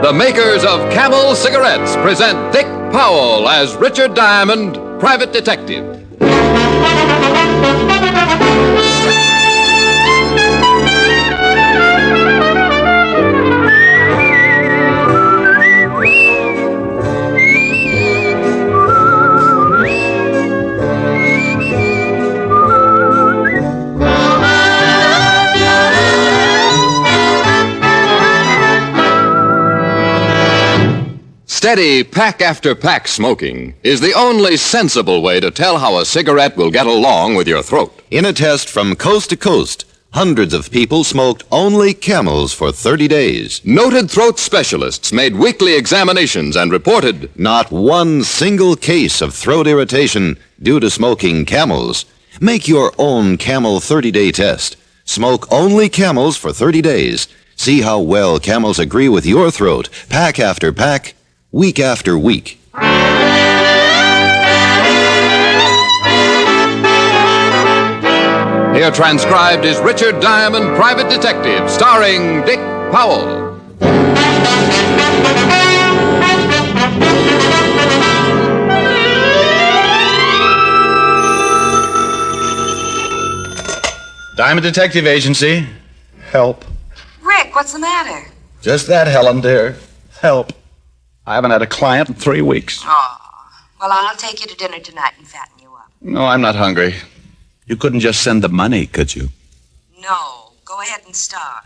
The makers of Camel cigarettes present Dick Powell as Richard Diamond, private detective. Steady pack after pack smoking is the only sensible way to tell how a cigarette will get along with your throat. In a test from coast to coast, hundreds of people smoked only Camels for 30 days. Noted throat specialists made weekly examinations and reported Not one single case of throat irritation due to smoking Camels. Make your own Camel 30-day test. Smoke only Camels for 30 days. See how well Camels agree with your throat, pack after pack, week after week. Here transcribed is Richard Diamond, Private Detective, starring Dick Powell. Diamond Detective Agency. Help. Rick, what's the matter? Just that, Helen, dear. Help. I haven't had a client in 3 weeks. Oh, well, I'll take you to dinner tonight and fatten you up. No, I'm not hungry. You couldn't just send the money, could you? No, go ahead and starve.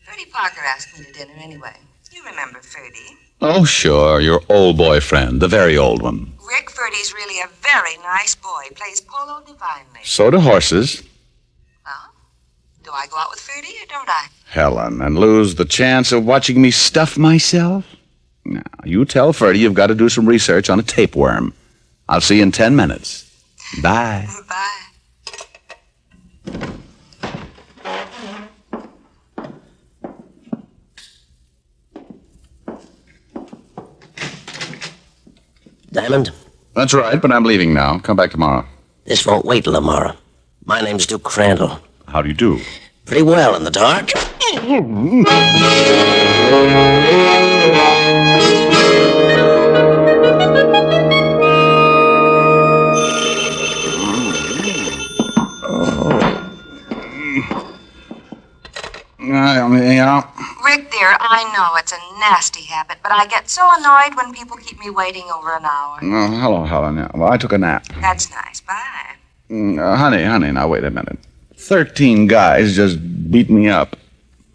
Ferdy Parker asked me to dinner anyway. You remember Ferdy? Oh, sure. Your old boyfriend, the very old one. Rick, Ferdy's really a very nice boy. Plays polo divinely. So do horses. Well, do I go out with Ferdy or don't I? Helen, and lose the chance of watching me stuff myself? Now, you tell Ferdy you've got to do some research on a tapeworm. I'll see you in 10 minutes. Bye. Bye. Diamond, That's right, but I'm leaving now. Come back tomorrow. this won't wait till tomorrow. My name's Duke Crandall. How do you do? Pretty well in the dark. Yeah. Rick, dear, I know it's a nasty habit, but I get so annoyed when people keep me waiting over an hour. Oh, hello, Helen. Yeah. Well, I took a nap. That's nice. Bye. Honey, now wait a minute. 13 guys just beat me up.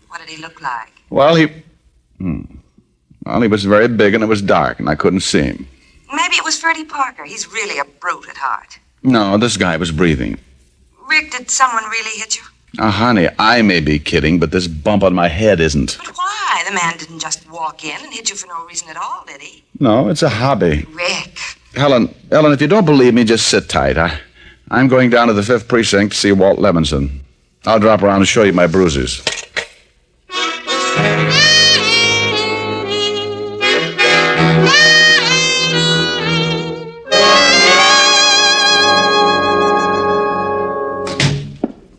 What did he look like? Well, he was very big and it was dark and I couldn't see him. Maybe it was Ferdy Parker. He's really a brute at heart. No, this guy was breathing. Rick, did someone really hit you? Honey, I may be kidding, but this bump on my head isn't. But why? The man didn't just walk in and hit you for no reason at all, did he? No, it's a hobby. Rick. Ellen, if you don't believe me, just sit tight. I'm going down to the 5th Precinct to see Walt Levinson. I'll drop around and show you my bruises.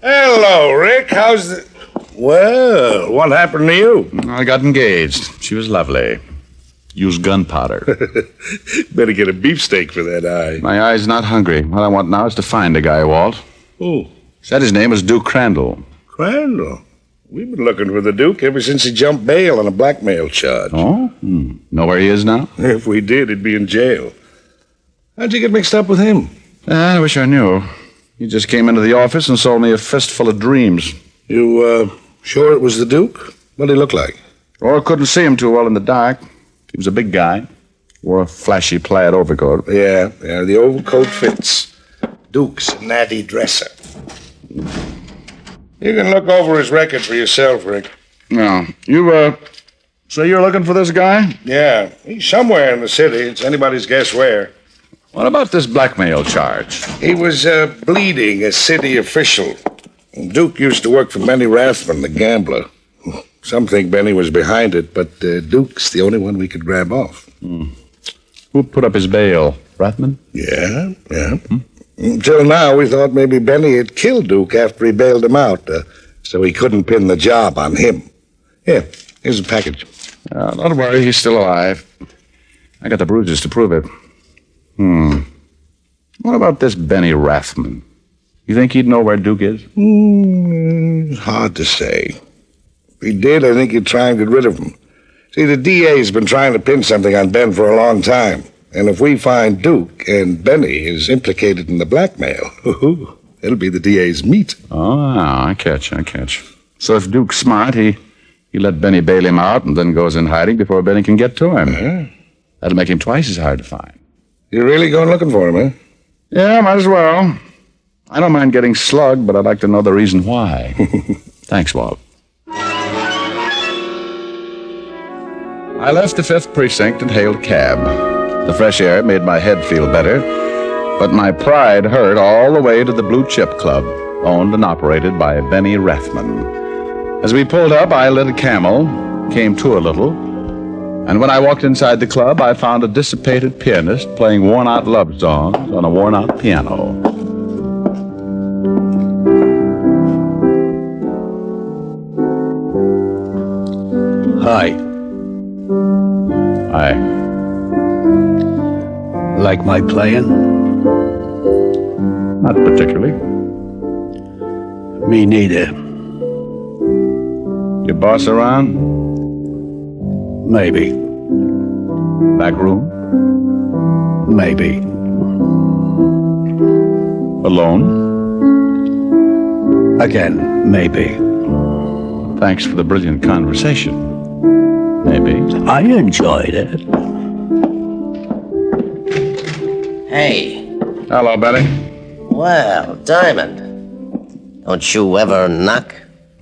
Hello, Rick. How's the... Well, what happened to you? I got engaged. She was lovely. Used gunpowder. Better get a beefsteak for that eye. My eye's not hungry. What I want now is to find a guy, Walt. Oh, Said his name was Duke Crandall. Crandall. We've been looking for the Duke ever since he jumped bail on a blackmail charge. Oh? Know where he is now? If we did, he'd be in jail. How'd you get mixed up with him? I wish I knew. He just came into the office and sold me a fistful of dreams. You, sure it was the Duke? What'd he look like? Oh, I couldn't see him too well in the dark. He was a big guy. Wore a flashy plaid overcoat. Yeah, the overcoat fits. Duke's a natty dresser. You can look over his record for yourself, Rick. No. You, say you're looking for this guy? Yeah, he's somewhere in the city. It's anybody's guess where. What about this blackmail charge? He was, bleeding a city official. Duke used to work for Benny Rathman, the gambler. Some think Benny was behind it, but Duke's the only one we could grab off. Who put up his bail? Rathman? Yeah. Until now, we thought maybe Benny had killed Duke after he bailed him out, so he couldn't pin the job on him. Here, here's a package. Don't worry, he's still alive. I got the bruises to prove it. What about this Benny Rathman? You think he'd know where Duke is? Hard to say. If he did, I think he'd try and get rid of him. See, the DA's been trying to pin something on Ben for a long time. And if we find Duke and Benny is implicated in the blackmail, it'll be the DA's meat. Oh, I catch. So if Duke's smart, he let Benny bail him out and then goes in hiding before Benny can get to him. That'll make him twice as hard to find. You're really going looking for him, huh? Yeah, might as well. I don't mind getting slugged, but I'd like to know the reason why. Thanks, Walt. I left the 5th Precinct and hailed a cab. The fresh air made my head feel better, but my pride hurt all the way to the Blue Chip Club, owned and operated by Benny Rathman. As we pulled up, I lit a Camel, came to a little, and when I walked inside the club, I found a dissipated pianist playing worn-out love songs on a worn-out piano. Hi. Hi. Like my playing? Not particularly. Me neither. Your boss around? Maybe. Back room? Maybe. Alone? Again, maybe. Thanks for the brilliant conversation. Maybe. I enjoyed it. Hey, Hello, Benny. well, Diamond. Don't you ever knock?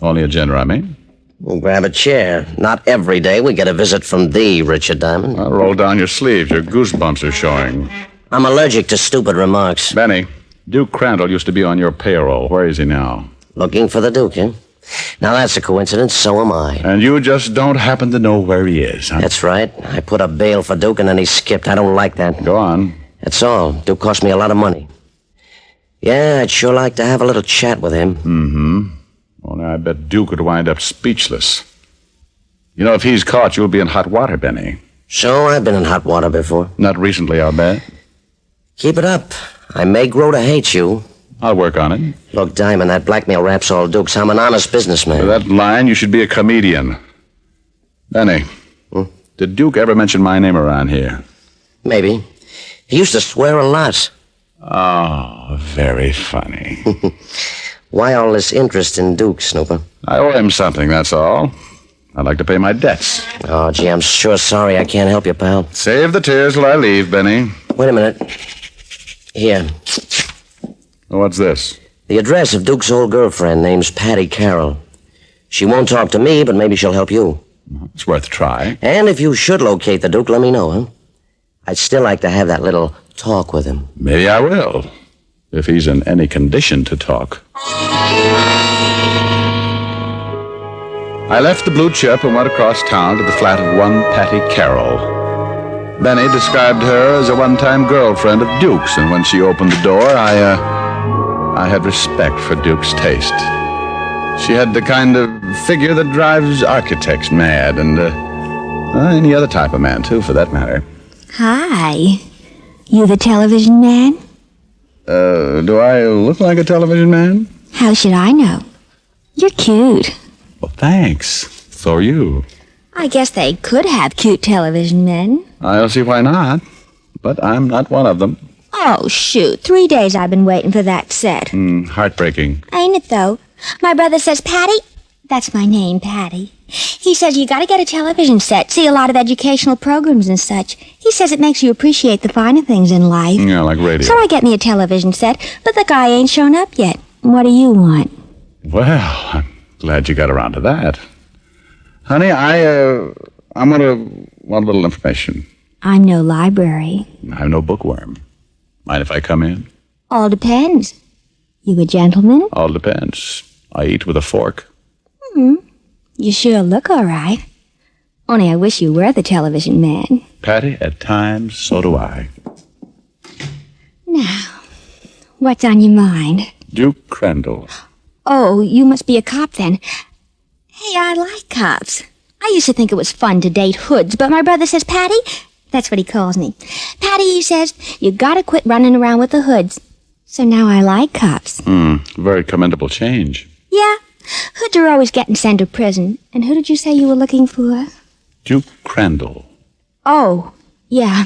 Only a gin rummy. We'll grab a chair. Not every day we get a visit from thee, Richard Diamond. Well, roll down your sleeves. Your goosebumps are showing. I'm allergic to stupid remarks. Benny, Duke Crandall used to be on your payroll. Where is he now? Looking for the Duke, eh? Now that's a coincidence, so am I. And you just don't happen to know where he is, huh? That's right. I put up bail for Duke and then he skipped. I don't like that. Go on. That's all. Duke cost me a lot of money. Yeah, I'd sure like to have a little chat with him. Only I bet Duke would wind up speechless. You know, if he's caught, you'll be in hot water, Benny. So I've been in hot water before. Not recently, I'll bet. Keep it up. I may grow to hate you. I'll work on it. Look, Diamond, that blackmail rap's all Duke's. I'm an honest businessman. For that line, you should be a comedian. Benny, did Duke ever mention my name around here? Maybe. He used to swear a lot. Oh, very funny. Why all this interest in Duke, Snooper? I owe him something, that's all. I'd like to pay my debts. Oh, gee, I'm sure sorry I can't help you, pal. Save the tears till I leave, Benny. Wait a minute. Here. What's this? The address of Duke's old girlfriend, name's Patty Carroll. She won't talk to me, but maybe she'll help you. It's worth a try. And if you should locate the Duke, let me know, huh? I'd still like to have that little talk with him. Maybe I will, if he's in any condition to talk. I left the Blue Chip and went across town to the flat of one Patty Carroll. Benny described her as a one-time girlfriend of Duke's, and when she opened the door, I had respect for Duke's taste. She had the kind of figure that drives architects mad, and any other type of man, too, for that matter. Hi. You the television man? Do I look like a television man? How should I know? You're cute. Well, thanks. So are you. I guess they could have cute television men. I don't see why not, but I'm not one of them. Oh, shoot. 3 days I've been waiting for that set. Heartbreaking. Ain't it, though? My brother says, Patty, that's my name, Patty. He says you gotta get a television set, see a lot of educational programs and such. He says it makes you appreciate the finer things in life. Yeah, like radio. So I get me a television set, but the guy ain't shown up yet. What do you want? Well, I'm glad you got around to that. Honey, I'm gonna want a little information. I'm no library. I'm no bookworm. Mind if I come in? All depends. You a gentleman? All depends. I eat with a fork. You sure look all right. Only I wish you were the television man. Patty, at times, so do I. Now, what's on your mind? Duke Crandall. Oh, you must be a cop then. Hey, I like cops. I used to think it was fun to date hoods, but my brother says, Patty, that's what he calls me. Patty, he says, you gotta quit running around with the hoods. So now I like cops. Very commendable change. Yeah, hoods are always getting sent to prison. And who did you say you were looking for? Duke Crandall. Oh, yeah.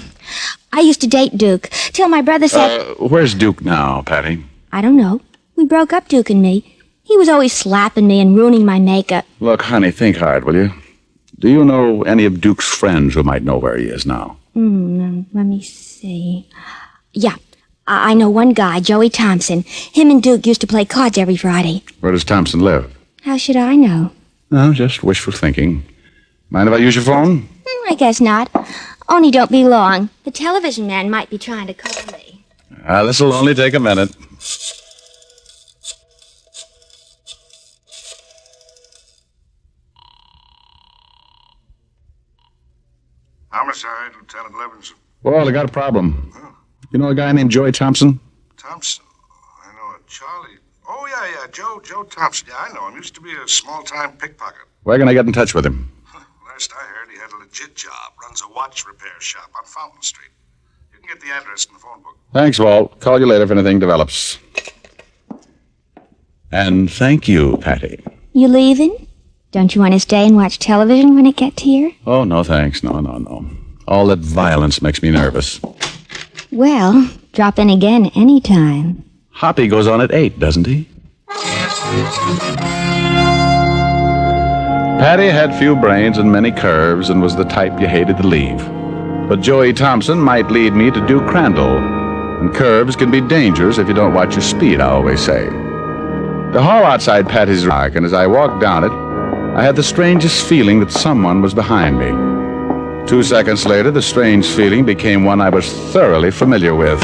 I used to date Duke, till my brother said... Where's Duke now, Patty? I don't know. We broke up, Duke and me. He was always slapping me and ruining my makeup. Look, honey, think hard, will you? Do you know any of Duke's friends who might know where he is now? Let me see. Yeah, I know one guy, Joey Thompson. Him and Duke used to play cards every Friday. Where does Thompson live? How should I know? No, just wishful thinking. Mind if I use your phone? I guess not. Only don't be long. The television man might be trying to call me. This'll only take a minute. Homicide, Lieutenant Levinson. Well, I got a problem. You know a guy named Joey Thompson? Thompson. I know it. Charlie. Oh, yeah. Joe Thompson. Yeah, I know him. Used to be a small-time pickpocket. Where can I get in touch with him? Last I heard, he had a legit job. Runs a watch repair shop on Fountain Street. You can get the address in the phone book. Thanks, Walt. Call you later if anything develops. And thank you, Patty. You leaving? Don't you want to stay and watch television when it gets here? Oh, no, thanks. No. All that violence makes me nervous. Well, drop in again anytime. Hoppy goes on at 8, doesn't he? Patty had few brains and many curves and was the type you hated to leave. But Joey Thompson might lead me to Duke Crandall. And curves can be dangerous if you don't watch your speed, I always say. The hall outside Patty's dark, and as I walked down it, I had the strangest feeling that someone was behind me. 2 seconds later, the strange feeling became one I was thoroughly familiar with.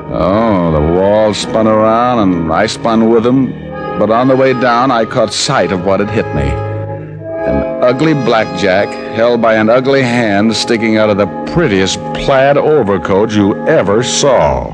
Oh, the wall spun around and I spun with them. But on the way down, I caught sight of what had hit me. An ugly blackjack held by an ugly hand sticking out of the prettiest plaid overcoat you ever saw.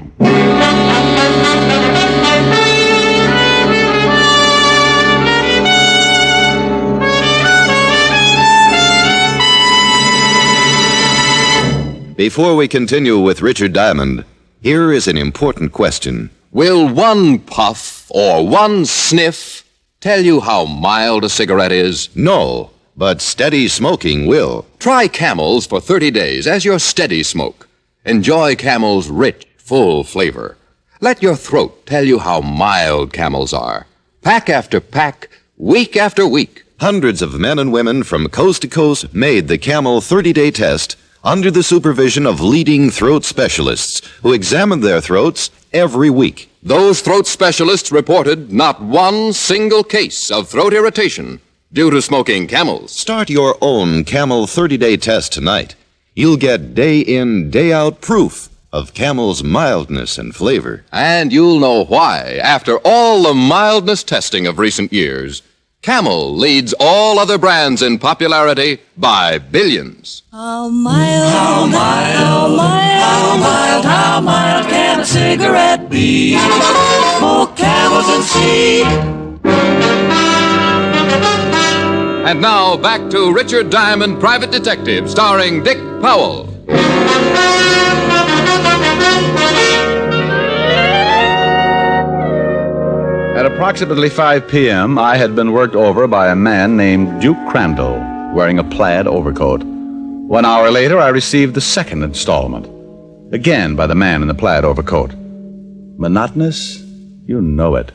Before we continue with Richard Diamond, here is an important question. Will one puff or one sniff tell you how mild a cigarette is? No, but steady smoking will. Try Camels for 30 days as your steady smoke. Enjoy Camel's rich, full flavor. Let your throat tell you how mild Camels are. Pack after pack, week after week. Hundreds of men and women from coast to coast made the Camel 30-day test under the supervision of leading throat specialists who examined their throats every week. Those throat specialists reported not one single case of throat irritation due to smoking Camels. Start your own Camel 30-day test tonight. You'll get day-in, day-out proof of Camel's mildness and flavor. And you'll know why, after all the mildness testing of recent years, Camel leads all other brands in popularity by billions. How mild can a cigarette be? Smoke Camels and see. And now, back to Richard Diamond, Private Detective, starring Dick Powell. At approximately 5 p.m., I had been worked over by a man named Duke Crandall, wearing a plaid overcoat. 1 hour later, I received the second installment, again by the man in the plaid overcoat. Monotonous? You know it.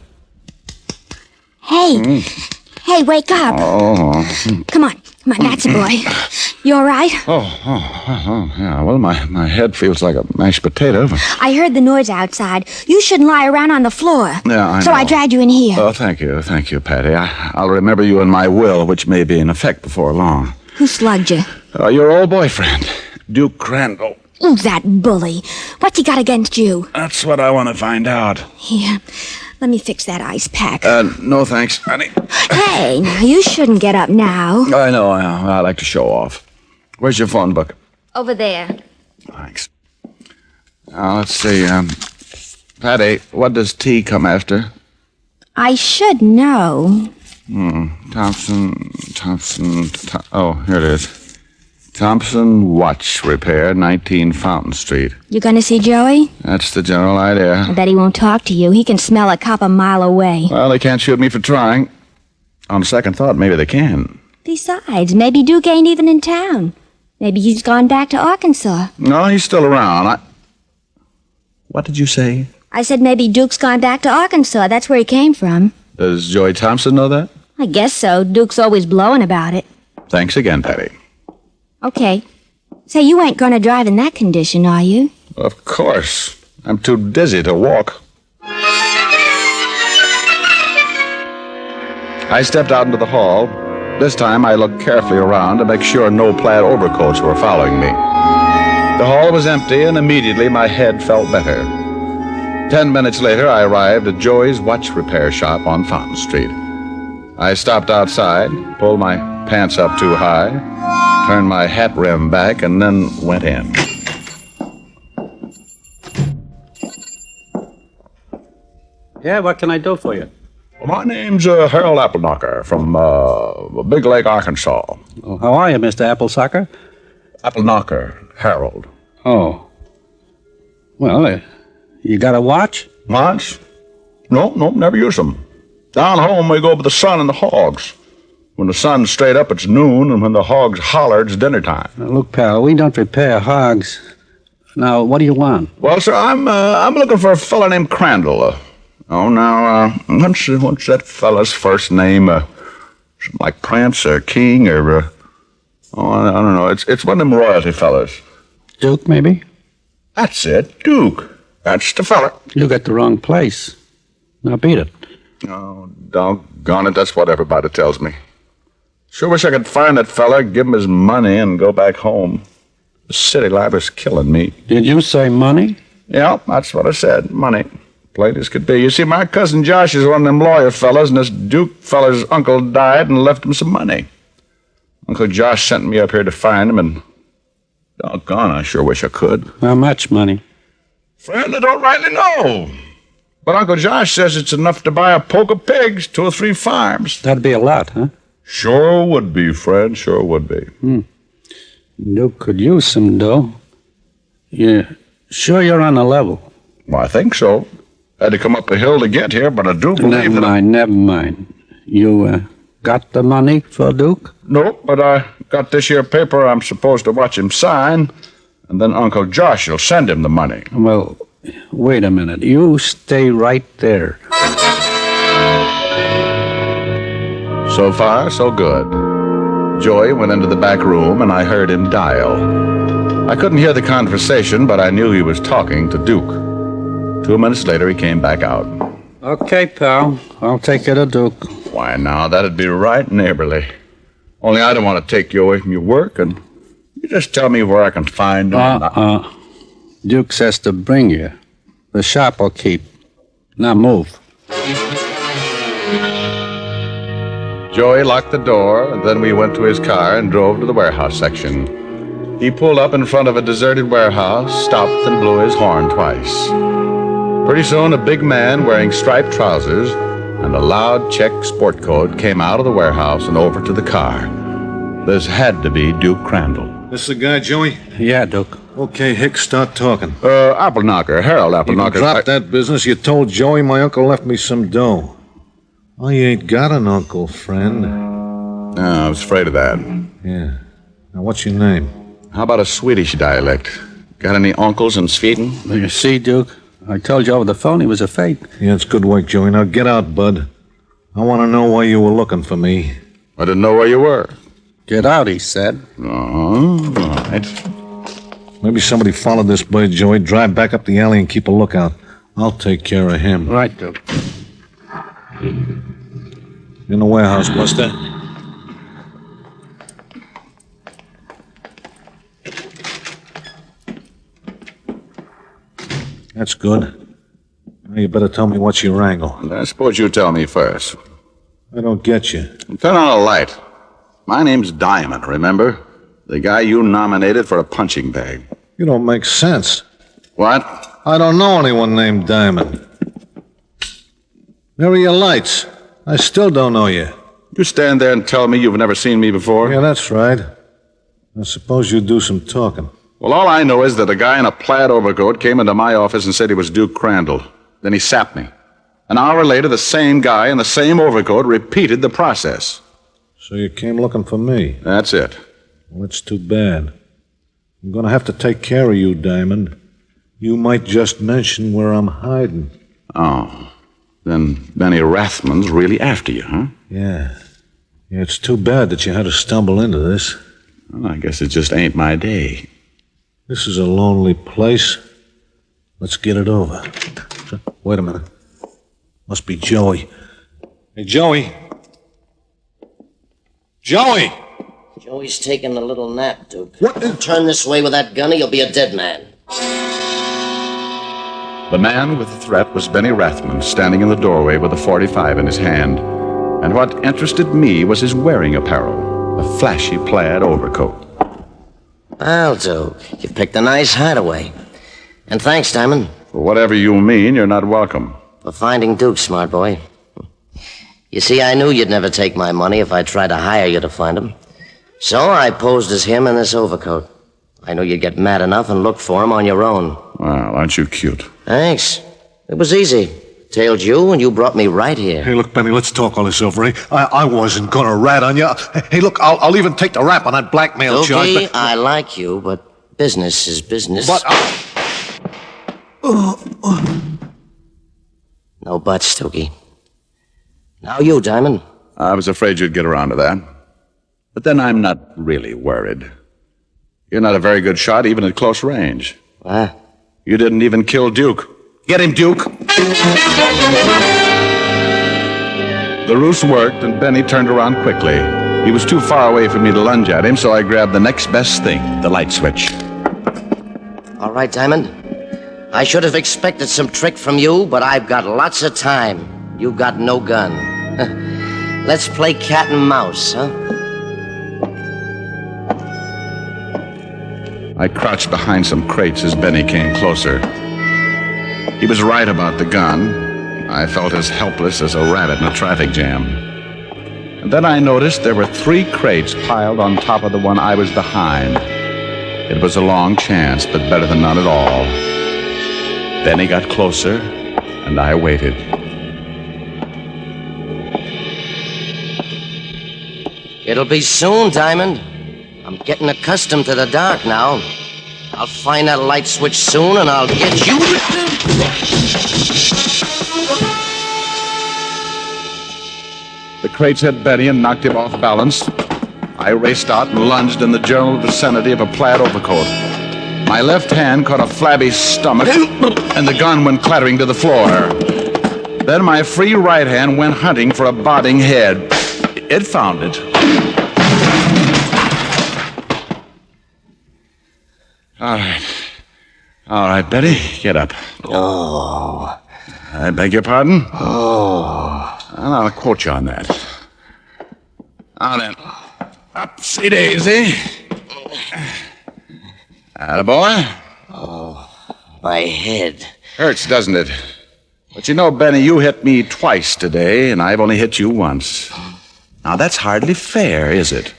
Hey, wake up. Come on, that's a boy. You all right? Yeah, well, my head feels like a mashed potato. I heard the noise outside. You shouldn't lie around on the floor. Yeah, I know. So I dragged you in here. Oh, thank you, Patty. I'll remember you in my will, which may be in effect before long. Who slugged you? Your old boyfriend, Duke Crandall. Oh, that bully. What's he got against you? That's what I want to find out. Here, let me fix that ice pack. No thanks, honey. Hey, now, you shouldn't get up now. I know, I like to show off. Where's your phone book? Over there. Thanks. Now, let's see, Patty, what does T come after? I should know. Oh, here it is. Thompson Watch Repair, 19 Fountain Street. You gonna see Joey? That's the general idea. I bet he won't talk to you. He can smell a cop a mile away. Well, they can't shoot me for trying. On second thought, maybe they can. Besides, maybe Duke ain't even in town. Maybe he's gone back to Arkansas. No, he's still around. What did you say? I said maybe Duke's gone back to Arkansas. That's where he came from. Does Joey Thompson know that? I guess so. Duke's always blowing about it. Thanks again, Patty. Okay. Say, you ain't gonna drive in that condition, are you? Of course. I'm too dizzy to walk. I stepped out into the hall. This time I looked carefully around to make sure no plaid overcoats were following me. The hall was empty, and immediately my head felt better. 10 minutes later, I arrived at Joey's watch repair shop on Fountain Street. I stopped outside, pulled my pants up too high, turned my hat rim back, and then went in. Yeah, what can I do for you? My name's Harold Appleknocker from Big Lake, Arkansas. Oh, how are you, Mr. Applesucker? Appleknocker, Harold. Oh. Well, you got a watch? Watch? No, never use them. Down home, we go by the sun and the hogs. When the sun's straight up, it's noon, and when the hogs holler, it's dinner time. Now, look, pal, we don't repair hogs. Now, what do you want? Well, sir, I'm looking for a fella named Crandall. What's that fella's first name? Something like Prince or King or, I don't know. It's one of them royalty fellas. Duke, maybe? That's it, Duke. That's the fella. You got the wrong place. Now, beat it. Oh, doggone it, that's what everybody tells me. Sure wish I could find that fella, give him his money, and go back home. The city life is killing me. Did you say money? Yeah, that's what I said, money. Plain as could be. You see, my cousin Josh is one of them lawyer fellas, and this Duke fella's uncle died and left him some money. Uncle Josh sent me up here to find him, and doggone, I sure wish I could. How much money? Friend, I don't rightly know. But Uncle Josh says it's enough to buy a poke of pigs, 2 or 3 farms. That'd be a lot, huh? Sure would be, Fred, sure would be. Duke could use some dough. Yeah, sure you're on the level? Well, I think so. Had to come up a hill to get here, but I do believe Never mind. You got the money for Duke? Nope, but I got this here paper I'm supposed to watch him sign, and then Uncle Josh will send him the money. Well, wait a minute. You stay right there. So far, so good. Joey went into the back room, and I heard him dial. I couldn't hear the conversation, but I knew he was talking to Duke. 2 minutes later, he came back out. Okay, pal. I'll take you to Duke. Why, now, that'd be right neighborly. Only I don't want to take you away from your work, and you just tell me where I can find him. Duke says to bring you. The shop will keep. Now move. Joey locked the door, and then we went to his car and drove to the warehouse section. He pulled up in front of a deserted warehouse, stopped, and blew his horn twice. Pretty soon, a big man wearing striped trousers and a loud check sport coat came out of the warehouse and over to the car. This had to be Duke Crandall. This the guy, Joey? Yeah, Duke. Okay, Hicks, start talking. Appleknocker, Harold Appleknocker. You dropped that business. You told Joey my uncle left me some dough. Oh, you ain't got an uncle, friend. No, I was afraid of that. Yeah. Now, what's your name? How about a Swedish dialect? Got any uncles in Sweden? You see, Duke? I told you over the phone he was a fake. Yeah, it's good work, Joey. Now get out, bud. I want to know why you were looking for me. I didn't know where you were. Get out, he said. All right. Maybe somebody followed this boy, Joey. Drive back up the alley and keep a lookout. I'll take care of him. Right, Duke. In the warehouse, Buster. That's good. Now you better tell me what's your angle. I suppose you tell me first. I don't get you. Turn on a light. My name's Diamond, remember? The guy you nominated for a punching bag. You don't make sense. What? I don't know anyone named Diamond. Where are your lights? I still don't know you. You stand there and tell me you've never seen me before? Yeah, that's right. I suppose you do some talking. Well, all I know is that a guy in a plaid overcoat came into my office and said he was Duke Crandall. Then he sapped me. An hour later, the same guy in the same overcoat repeated the process. So you came looking for me? That's it. Well, that's too bad. I'm going to have to take care of you, Diamond. You might just mention where I'm hiding. Oh. Then Benny Rathman's really after you, huh? Yeah. Yeah, it's too bad that you had to stumble into this. Well, I guess it just ain't my day. This is a lonely place. Let's get it over. Wait a minute. Must be Joey. Hey, Joey. Joey! Joey's taking a little nap, Duke. What? Turn this way with that gun or you'll be a dead man. The man with the threat was Benny Rathman, standing in the doorway with a .45 in his hand. And what interested me was his wearing apparel, a flashy plaid overcoat. Well, Duke, you picked a nice hideaway. And thanks, Diamond. For whatever you mean, you're not welcome. For finding Duke, smart boy. You see, I knew you'd never take my money if I tried to hire you to find him. So I posed as him in this overcoat. I knew you'd get mad enough and look for him on your own. Well, aren't you cute? Thanks. It was easy. Tailed you, and you brought me right here. Hey, look, Benny, let's talk all this over, eh? I wasn't gonna rat on you. Hey, look, I'll even take the rap on that blackmail charge. Okay, I like you, but business is business. But No buts, Stokey. Now you, Diamond. I was afraid you'd get around to that. But then I'm not really worried. You're not a very good shot, even at close range. What? You didn't even kill Duke. Get him, Duke! The ruse worked, and Benny turned around quickly. He was too far away for me to lunge at him, so I grabbed the next best thing, the light switch. All right, Diamond. I should have expected some trick from you, but I've got lots of time. You've got no gun. Let's play cat and mouse, huh? I crouched behind some crates as Benny came closer. He was right about the gun. I felt as helpless as a rabbit in a traffic jam. And then I noticed there were 3 crates piled on top of the one I was behind. It was a long chance, but better than none at all. Benny got closer, and I waited. It'll be soon, Diamond. I'm getting accustomed to the dark now. I'll find that light switch soon, and I'll get you. The crates hit Benny and knocked him off balance. I raced out and lunged in the general vicinity of a plaid overcoat. My left hand caught a flabby stomach, and the gun went clattering to the floor. Then my free right hand went hunting for a bobbing head. It found it. All right, Betty, get up. Oh. I beg your pardon? Oh. I'll quote you on that. Now then, upsy daisy. Attaboy. Oh, my head. Hurts, doesn't it? But you know, Benny, you hit me twice today, and I've only hit you once. Now, that's hardly fair, is it?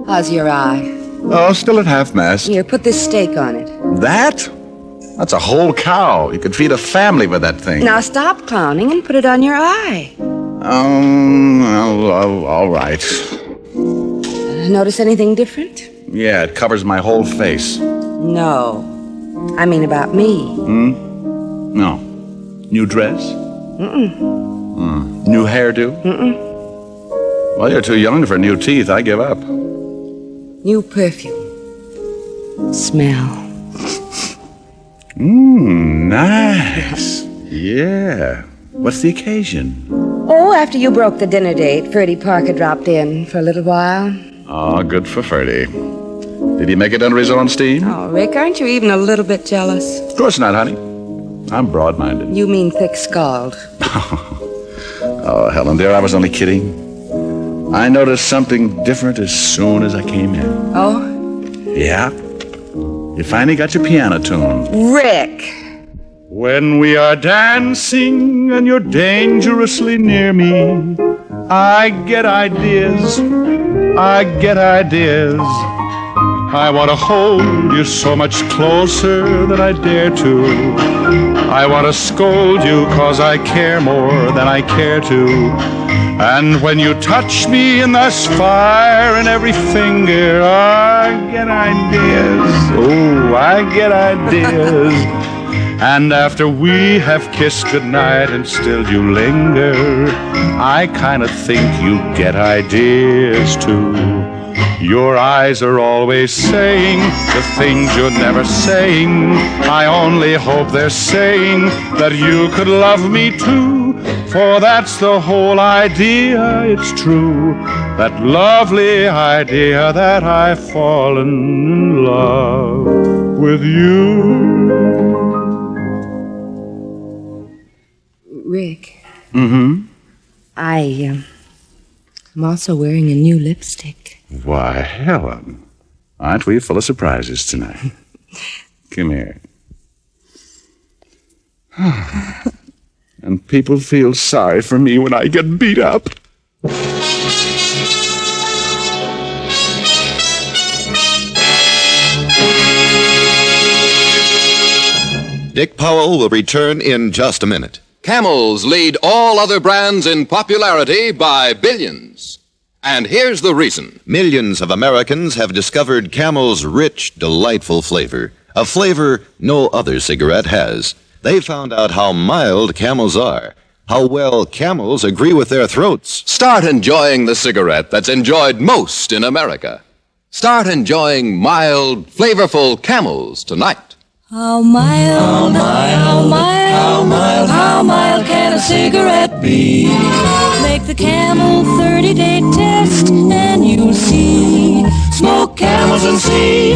How's your eye? Oh, still at half-mast. Here, put this steak on it. That? That's a whole cow. You could feed a family with that thing. Now stop clowning and put it on your eye. All right. Notice anything different? Yeah, it covers my whole face. No. I mean about me. No. New dress? New hairdo? Well, you're too young for new teeth. I give up. New perfume. Smell. Nice. Yeah. What's the occasion? Oh, after you broke the dinner date, Ferdy Parker dropped in for a little while. Oh, good for Ferdy. Did he make it under his own steam? Oh, Rick, aren't you even a little bit jealous? Of course not, honey. I'm broad-minded. You mean thick-skulled. Oh, Helen, dear, I was only kidding. I noticed something different as soon as I came in. Oh? Yeah? You finally got your piano tune. Rick! When we are dancing and you're dangerously near me, I get ideas. I want to hold you so much closer than I dare to. I want to scold you 'cause I care more than I care to. And when you touch me and there's fire in every finger, I get ideas. Oh, I get ideas. And after we have kissed goodnight and still you linger, I kind of think you get ideas too. Your eyes are always saying the things you're never saying. I only hope they're saying that you could love me too. For that's the whole idea, it's true. That lovely idea that I've fallen in love with you. Rick. Mm-hmm. I'm also wearing a new lipstick. Why, Helen, aren't we full of surprises tonight? Come here. And people feel sorry for me when I get beat up. Dick Powell will return in just a minute. Camels lead all other brands in popularity by billions. And here's the reason. Millions of Americans have discovered Camel's rich, delightful flavor, a flavor no other cigarette has. They found out how mild Camels are, how well Camels agree with their throats. Start enjoying the cigarette that's enjoyed most in America. Start enjoying mild, flavorful Camels tonight. How mild, how mild can a cigarette be? Make the Camel 30-day test and you'll see. Smoke Camels and see.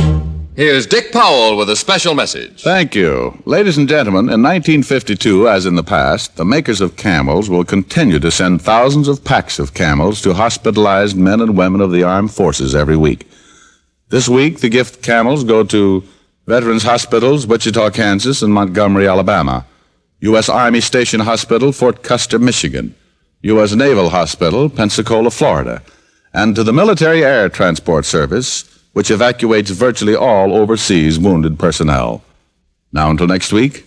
Here's Dick Powell with a special message. Thank you. Ladies and gentlemen, in 1952, as in the past, the makers of Camels will continue to send thousands of packs of Camels to hospitalized men and women of the armed forces every week. This week, the gift Camels go to Veterans Hospitals, Wichita, Kansas, and Montgomery, Alabama. U.S. Army Station Hospital, Fort Custer, Michigan. U.S. Naval Hospital, Pensacola, Florida. And to the Military Air Transport Service, which evacuates virtually all overseas wounded personnel. Now until next week,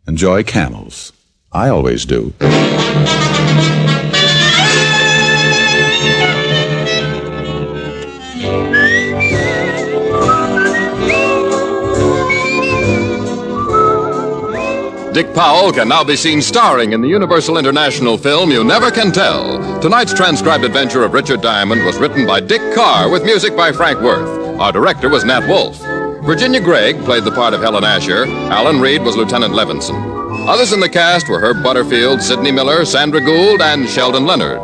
enjoy Camels. I always do. Dick Powell can now be seen starring in the Universal International film You Never Can Tell. Tonight's transcribed adventure of Richard Diamond was written by Dick Carr with music by Frank Worth. Our director was Nat Wolfe. Virginia Gregg played the part of Helen Asher. Alan Reed was Lieutenant Levinson. Others in the cast were Herb Butterfield, Sidney Miller, Sandra Gould, and Sheldon Leonard.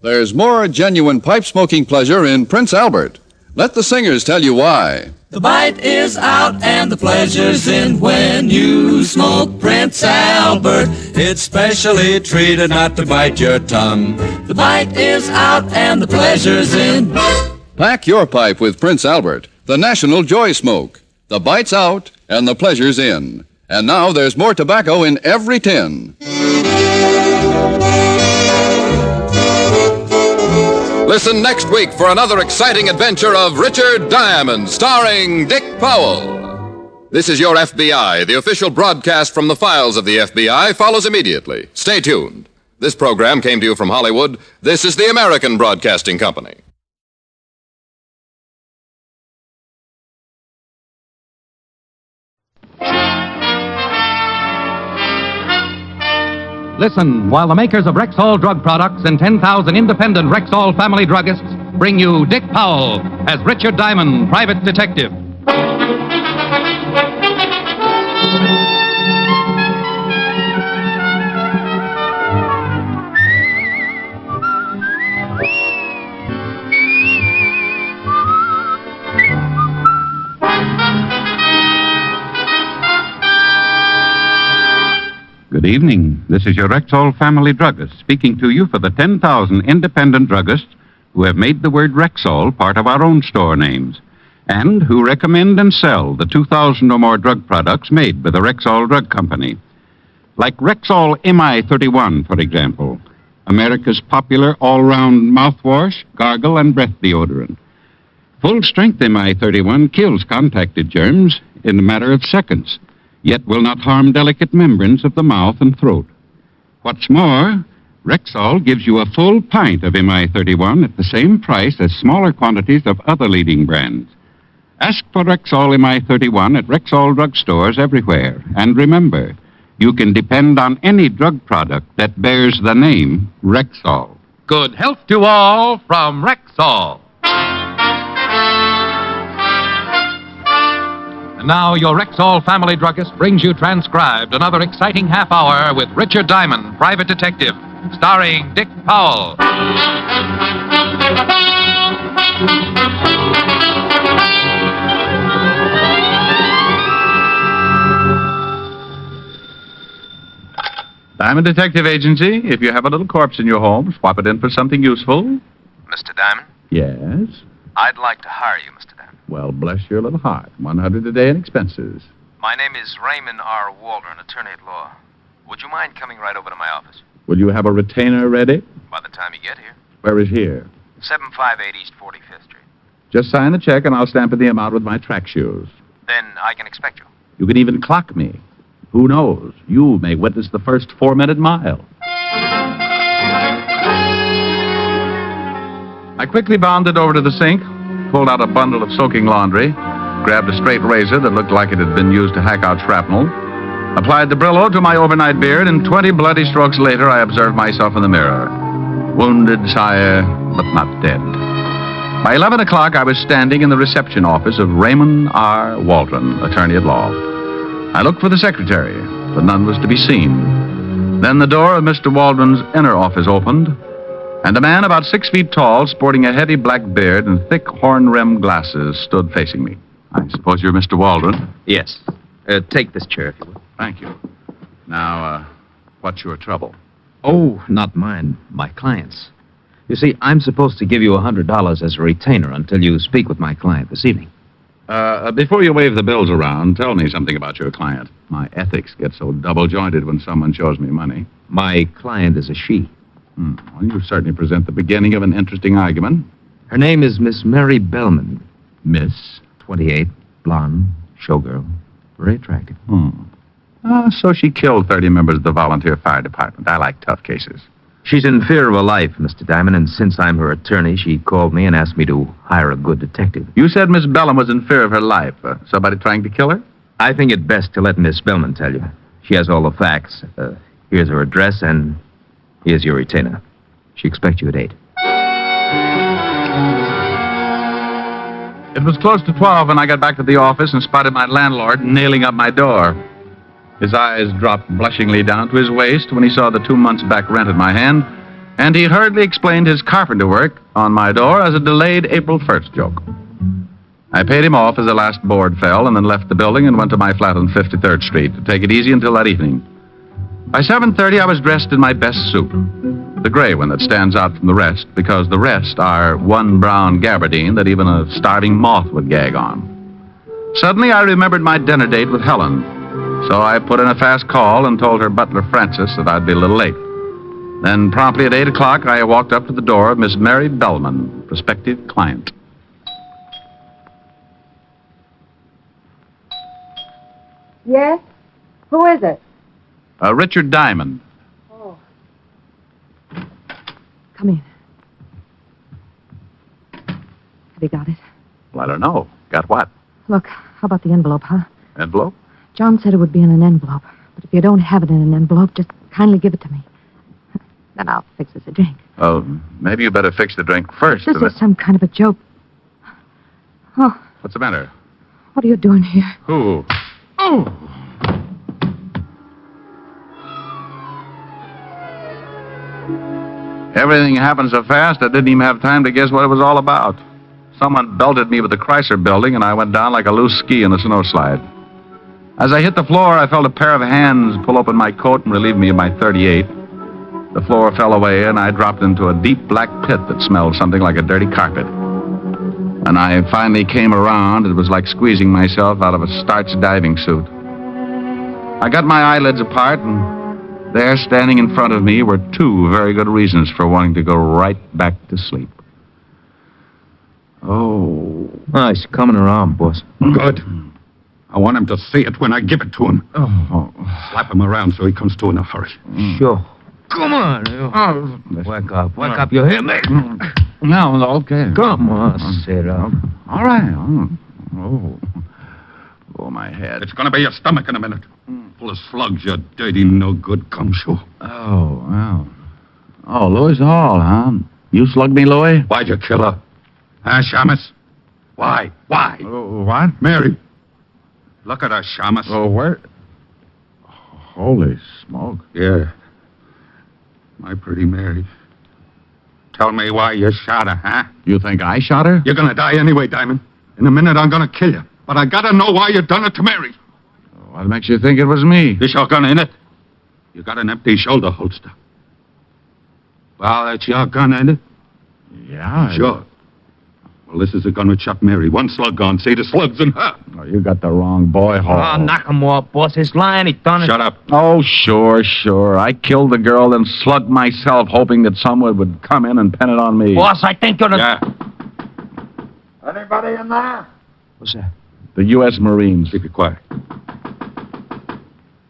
There's more genuine pipe-smoking pleasure in Prince Albert. Let the singers tell you why. The bite is out and the pleasure's in when you smoke Prince Albert. It's specially treated not to bite your tongue. The bite is out and the pleasure's in. Pack your pipe with Prince Albert, the national joy smoke. The bite's out and the pleasure's in. And now there's more tobacco in every tin. Listen next week for another exciting adventure of Richard Diamond, starring Dick Powell. This is Your FBI. The official broadcast from the files of the FBI follows immediately. Stay tuned. This program came to you from Hollywood. This is the American Broadcasting Company. Listen while the makers of Rexall drug products and 10,000 independent Rexall family druggists bring you Dick Powell as Richard Diamond, private detective. Good evening. This is your Rexall family druggist speaking to you for the 10,000 independent druggists who have made the word Rexall part of our own store names and who recommend and sell the 2,000 or more drug products made by the Rexall Drug Company. Like Rexall MI31, for example, America's popular all-round mouthwash, gargle, and breath deodorant. Full-strength MI31 kills contacted germs in a matter of seconds, yet will not harm delicate membranes of the mouth and throat. What's more, Rexall gives you a full pint of MI31 at the same price as smaller quantities of other leading brands. Ask for Rexall MI31 at Rexall drugstores everywhere. And remember, you can depend on any drug product that bears the name Rexall. Good health to all from Rexall. And now your Rexall family druggist brings you transcribed another exciting half hour with Richard Diamond, Private Detective, starring Dick Powell. Diamond Detective Agency. If you have a little corpse in your home, swap it in for something useful. Mr. Diamond, Yes. I'd like to hire you, Mr. Diamond. Well, bless your little heart. 100 a day in expenses. My name is Raymond R. Waldron, attorney at law. Would you mind coming right over to my office? Will you have a retainer ready? By the time you get here. Where is here? 758 East 45th Street. Just sign the check and I'll stamp in the amount with my track shoes. Then I can expect you. You can even clock me. Who knows? You may witness the first 4-minute mile. I quickly bounded over to the sink, pulled out a bundle of soaking laundry, grabbed a straight razor that looked like it had been used to hack out shrapnel, applied the Brillo to my overnight beard, and 20 bloody strokes later I observed myself in the mirror. Wounded, sire, but not dead. By 11 o'clock, I was standing in the reception office of Raymond R. Waldron, attorney at law. I looked for the secretary, but none was to be seen. Then the door of Mr. Waldron's inner office opened, and a man about 6 feet tall, sporting a heavy black beard and thick horn-rimmed glasses, stood facing me. I suppose you're Mr. Waldron? Yes. Take this chair, if you will. Thank you. Now, what's your trouble? Oh, not mine. My client's. You see, I'm supposed to give you $100 as a retainer until you speak with my client this evening. Before you wave the bills around, tell me something about your client. My ethics get so double-jointed when someone shows me money. My client is a she. Well, you certainly present the beginning of an interesting argument. Her name is Miss Mary Bellman. Miss? 28, blonde, showgirl, very attractive. So she killed 30 members of the volunteer fire department. I like tough cases. She's in fear of her life, Mr. Diamond, and since I'm her attorney, she called me and asked me to hire a good detective. You said Miss Bellman was in fear of her life. Somebody trying to kill her? I think it best to let Miss Bellman tell you. She has all the facts. Here's her address, and here's your retainer. She expects you at 8. It was close to 12 when I got back to the office and spotted my landlord nailing up my door. His eyes dropped blushingly down to his waist when he saw the 2 months back rent in my hand, and he hurriedly explained his carpenter work on my door as a delayed April 1st joke. I paid him off as the last board fell and then left the building and went to my flat on 53rd Street to take it easy until that evening. By 7:30, I was dressed in my best suit, the gray one that stands out from the rest because the rest are one brown gabardine that even a starving moth would gag on. Suddenly, I remembered my dinner date with Helen. So I put in a fast call and told her butler, Francis, that I'd be a little late. Then, promptly at 8 o'clock, I walked up to the door of Miss Mary Bellman, prospective client. Yes? Who is it? Richard Diamond. Oh. Come in. Have you got it? Well, I don't know. Got what? Look, how about the envelope, huh? Envelope? John said it would be in an envelope. But if you don't have it in an envelope, just kindly give it to me. Then I'll fix us a drink. Well, maybe you better fix the drink first. This is some kind of a joke. Oh, What's the matter? what are you doing here? Who? Oh! Everything happened so fast, I didn't even have time to guess what it was all about. Someone belted me with the Chrysler building, and I went down like a loose ski in a snowslide. As I hit the floor, I felt a pair of hands pull open my coat and relieve me of my .38. The floor fell away, and I dropped into a deep black pit that smelled something like a dirty carpet. When I finally came around, it was like squeezing myself out of a starched diving suit. I got my eyelids apart, and there, standing in front of me, were two very good reasons for wanting to go right back to sleep. Oh, he's coming around, boss. Good. I want him to see it when I give it to him. Oh. Slap him around so he comes to in a hurry. Sure. Come on. Wake up. You hear me? No, okay. Come on, sit up. All right. Oh, my head. It's going to be your stomach in a minute. Full of slugs, you dirty, no-good gumshoe. Oh, wow. Oh, Louis Hall, huh? You slugged me, Louis? Why'd you kill her? Huh, Shamus? Why? What? Mary. Look at her, Shamus. Oh, where? Holy smoke. Yeah. My pretty Mary. Tell me why you shot her, huh? You think I shot her? You're gonna die anyway, Diamond. In a minute, I'm gonna kill you. But I gotta know why you done it to Mary. What makes you think it was me? The shotgun, ain't it? You got an empty shoulder holster. Well, that's your gun, ain't it? Yeah. Sure. Well, this is the gun that shot Mary. One slug gone. See the slugs in her. Oh, you got the wrong boy, Hall. Knock him off, boss. He's lying. He done it. Shut up. Oh, sure. I killed the girl and slugged myself, hoping that someone would come in and pin it on me. Boss, I think you're the... Yeah. Anybody in there? What's that? The U.S. Marines. Keep it quiet.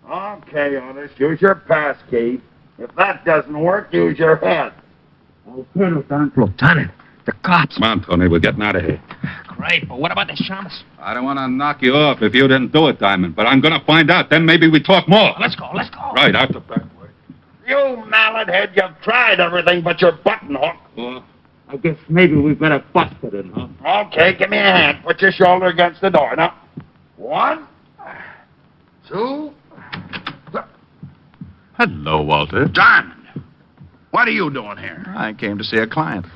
Okay, Otis, use your pass key. If that doesn't work, use your head. Okay, Lieutenant. The cops. Come on, Tony. We're getting out of here. Great, but what about the Shamus? I don't want to knock you off if you didn't do it, Diamond, but I'm going to find out. Then maybe we talk more. Let's go. Right, out the back way. You mallet head, you've tried everything but your button hook. Well, I guess maybe we better bust it in, huh? Okay, give me a hand. Put your shoulder against the door. Now, 1, 2... Hello, Walter. Diamond, what are you doing here? I came to see a client.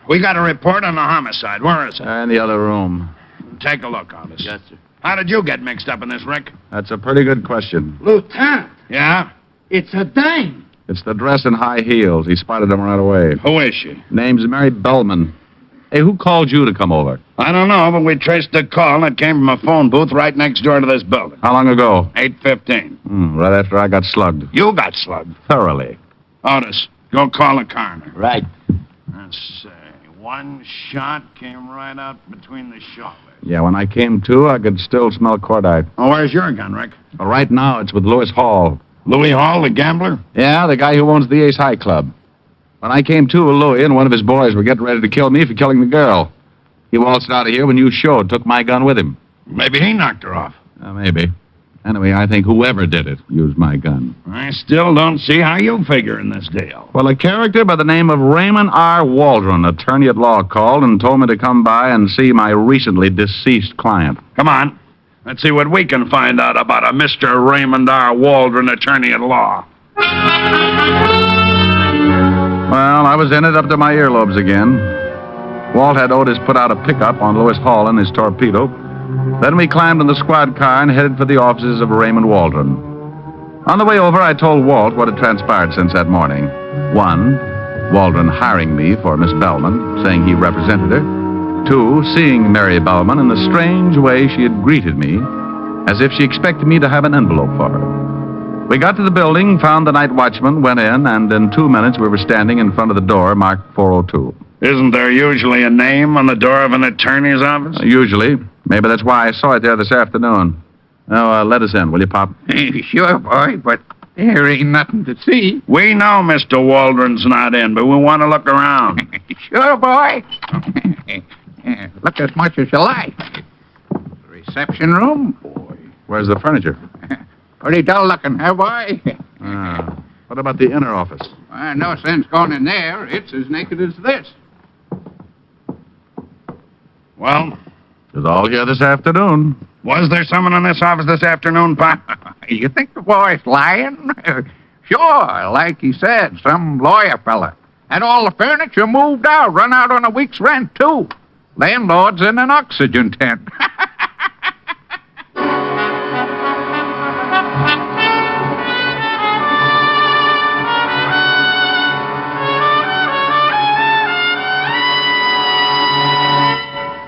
We got a report on a homicide. Where is it? In the other room. Take a look, Otis. Yes, sir. How did you get mixed up in this, Rick? That's a pretty good question. Lieutenant, Yeah? it's a dame. It's the dress and high heels. He spotted them right away. Who is she? Name's Mary Bellman. Hey, who called you to come over? I don't know, but we traced the call. It came from a phone booth right next door to this building. How long ago? 8:15. Right after I got slugged. You got slugged. Thoroughly. Otis, go call the coroner. Right. Let's see. One shot came right out between the shoulders. Yeah, when I came to, I could still smell cordite. Oh, where's your gun, Rick? But right now, it's with Louis Hall. Louis Hall, the gambler? Yeah, the guy who owns the Ace High Club. When I came to, Louis and one of his boys were getting ready to kill me for killing the girl. He waltzed out of here when you showed, took my gun with him. Maybe he knocked her off. Maybe. Anyway, I think whoever did it used my gun. I still don't see how you figure in this deal. Well, a character by the name of Raymond R. Waldron, attorney at law, called and told me to come by and see my recently deceased client. Come on. Let's see what we can find out about a Mr. Raymond R. Waldron, attorney at law. Well, I was in it up to my earlobes again. Walt had Otis put out a pickup on Louis Hall in his torpedo. Then we climbed in the squad car and headed for the offices of Raymond Waldron. On the way over, I told Walt what had transpired since that morning. 1, Waldron hiring me for Miss Bellman, saying he represented her. 2, seeing Mary Bellman in the strange way she had greeted me, as if she expected me to have an envelope for her. We got to the building, found the night watchman, went in, and in 2 minutes we were standing in front of the door marked 402. Isn't there usually a name on the door of an attorney's office? Usually. Maybe that's why I saw it there this afternoon. Now, let us in, will you, Pop? Sure, boy, but there ain't nothing to see. We know Mr. Waldron's not in, but we want to look around. Sure, boy. Look as much as you like. Reception room? Boy. Where's the furniture? Pretty dull looking, huh, boy? What about the inner office? No sense going in there. It's as naked as this. Well? It was all here this afternoon. Was there someone in this office this afternoon, Pop? You think the boy's lying? Sure, like he said, some lawyer fella. Had all the furniture moved out, run out on a week's rent, too. Landlord's in an oxygen tent.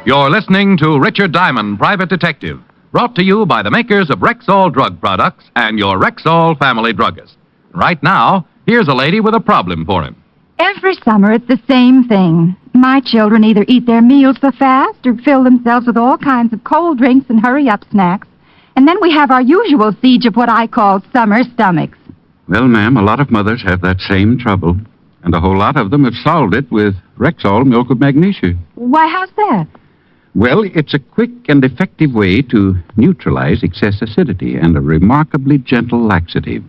You're listening to Richard Diamond, Private Detective, brought to you by the makers of Rexall Drug Products and your Rexall family druggist. Right now, here's a lady with a problem for him. Every summer, it's the same thing. My children either eat their meals so fast or fill themselves with all kinds of cold drinks and hurry-up snacks. And then we have our usual siege of what I call summer stomachs. Well, ma'am, a lot of mothers have that same trouble. And a whole lot of them have solved it with Rexall milk of magnesia. Why, how's that? Well, it's a quick and effective way to neutralize excess acidity and a remarkably gentle laxative.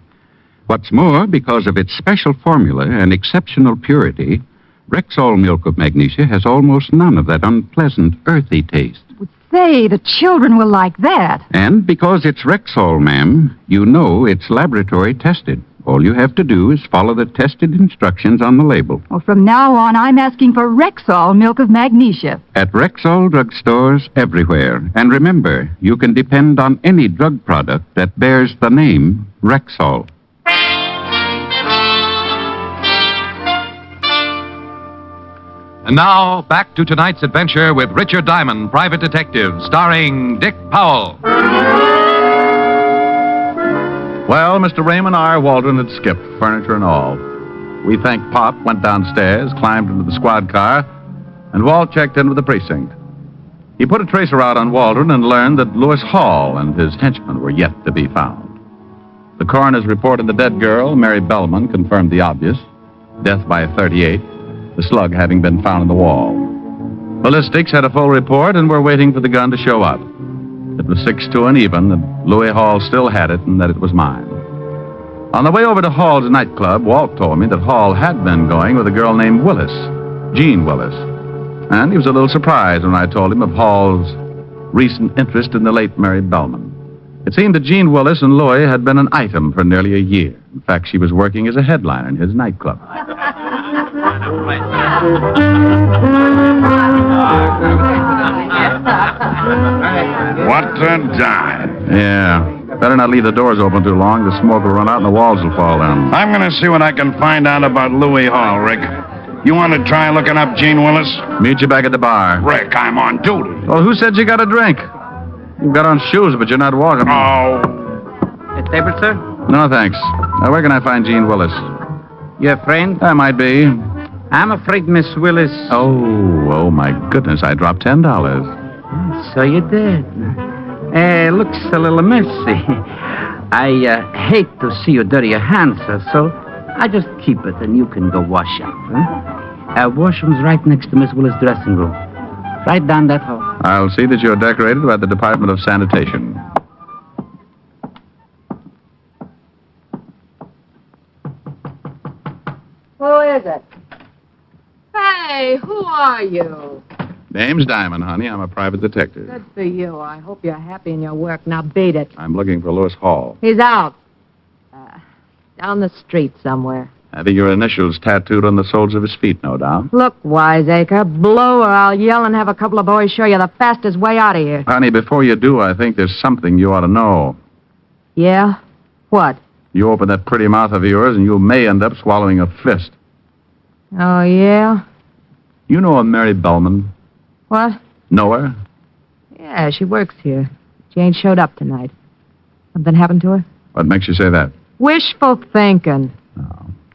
What's more, because of its special formula and exceptional purity, Rexall milk of magnesia has almost none of that unpleasant, earthy taste. Say, the children will like that. And because it's Rexall, ma'am, you know it's laboratory tested. All you have to do is follow the tested instructions on the label. Well, from now on, I'm asking for Rexall milk of magnesia. At Rexall drugstores everywhere. And remember, you can depend on any drug product that bears the name Rexall. And now, back to tonight's adventure with Richard Diamond, Private Detective, starring Dick Powell. Well, Mr. Raymond R. Waldron had skipped, furniture and all. We thanked Pop, went downstairs, climbed into the squad car, and Walt checked in with the precinct. He put a tracer out on Waldron and learned that Lewis Hall and his henchmen were yet to be found. The coroner's report of the dead girl, Mary Bellman, confirmed the obvious. Death by 38, the slug having been found in the wall. Ballistics had a full report and were waiting for the gun to show up. It was 6-2 and even that Louis Hall still had it and that it was mine. On the way over to Hall's nightclub, Walt told me that Hall had been going with a girl named Willis, Jean Willis. And he was a little surprised when I told him of Hall's recent interest in the late Mary Bellman. It seemed that Jean Willis and Louis had been an item for nearly a year. In fact, she was working as a headliner in his nightclub. What a dime. Yeah. Better not leave the doors open too long. The smoke will run out and the walls will fall down. I'm going to see what I can find out about Louis Hall, Rick. You want to try looking up Jean Willis? Meet you back at the bar. Rick, I'm on duty. Well, who said you got a drink? You've got on shoes, but you're not walking. Oh. A table, sir? No, thanks. Now, where can I find Jean Willis? Your friend? I might be. I'm afraid Miss Willis... Oh, my goodness. I dropped $10. So you did. Looks a little messy. I hate to see you dirty your hands, sir, so I just keep it and you can go wash up. Huh? Washroom's right next to Miss Willis' dressing room. Right down that hall. I'll see that you're decorated by the Department of Sanitation. Who is it? Hey, who are you? Name's Diamond, honey. I'm a private detective. Good for you. I hope you're happy in your work. Now beat it. I'm looking for Lewis Hall. He's out. Down the street somewhere. Having your initials tattooed on the soles of his feet, no doubt. Look, wiseacre, blow or I'll yell and have a couple of boys show you the fastest way out of here. Honey, before you do, I think there's something you ought to know. Yeah? What? You open that pretty mouth of yours and you may end up swallowing a fist. Oh, yeah? You know a Mary Bellman? What? Know her? Yeah, she works here. She ain't showed up tonight. Something happened to her? What makes you say that? Wishful thinking.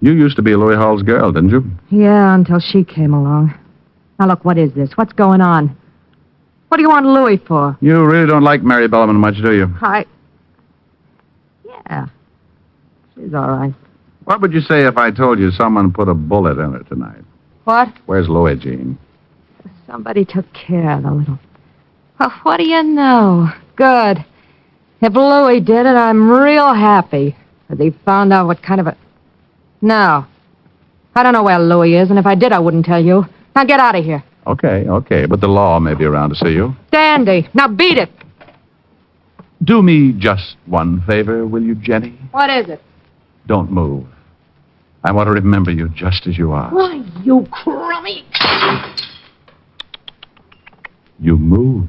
You used to be Louis Hall's girl, didn't you? Yeah, until she came along. Now, look, what is this? What's going on? What do you want Louis for? You really don't like Mary Bellman much, do you? Yeah. She's all right. What would you say if I told you someone put a bullet in her tonight? What? Where's Louis, Jean? Somebody took care of the little... Well, what do you know? Good. If Louis did it, I'm real happy. Because he found out what kind of a... No. I don't know where Louis is, and if I did, I wouldn't tell you. Now get out of here. Okay, but the law may be around to see you. Dandy. Now beat it. Do me just one favor, will you, Jenny? What is it? Don't move. I want to remember you just as you are. Why, you crummy... You moved.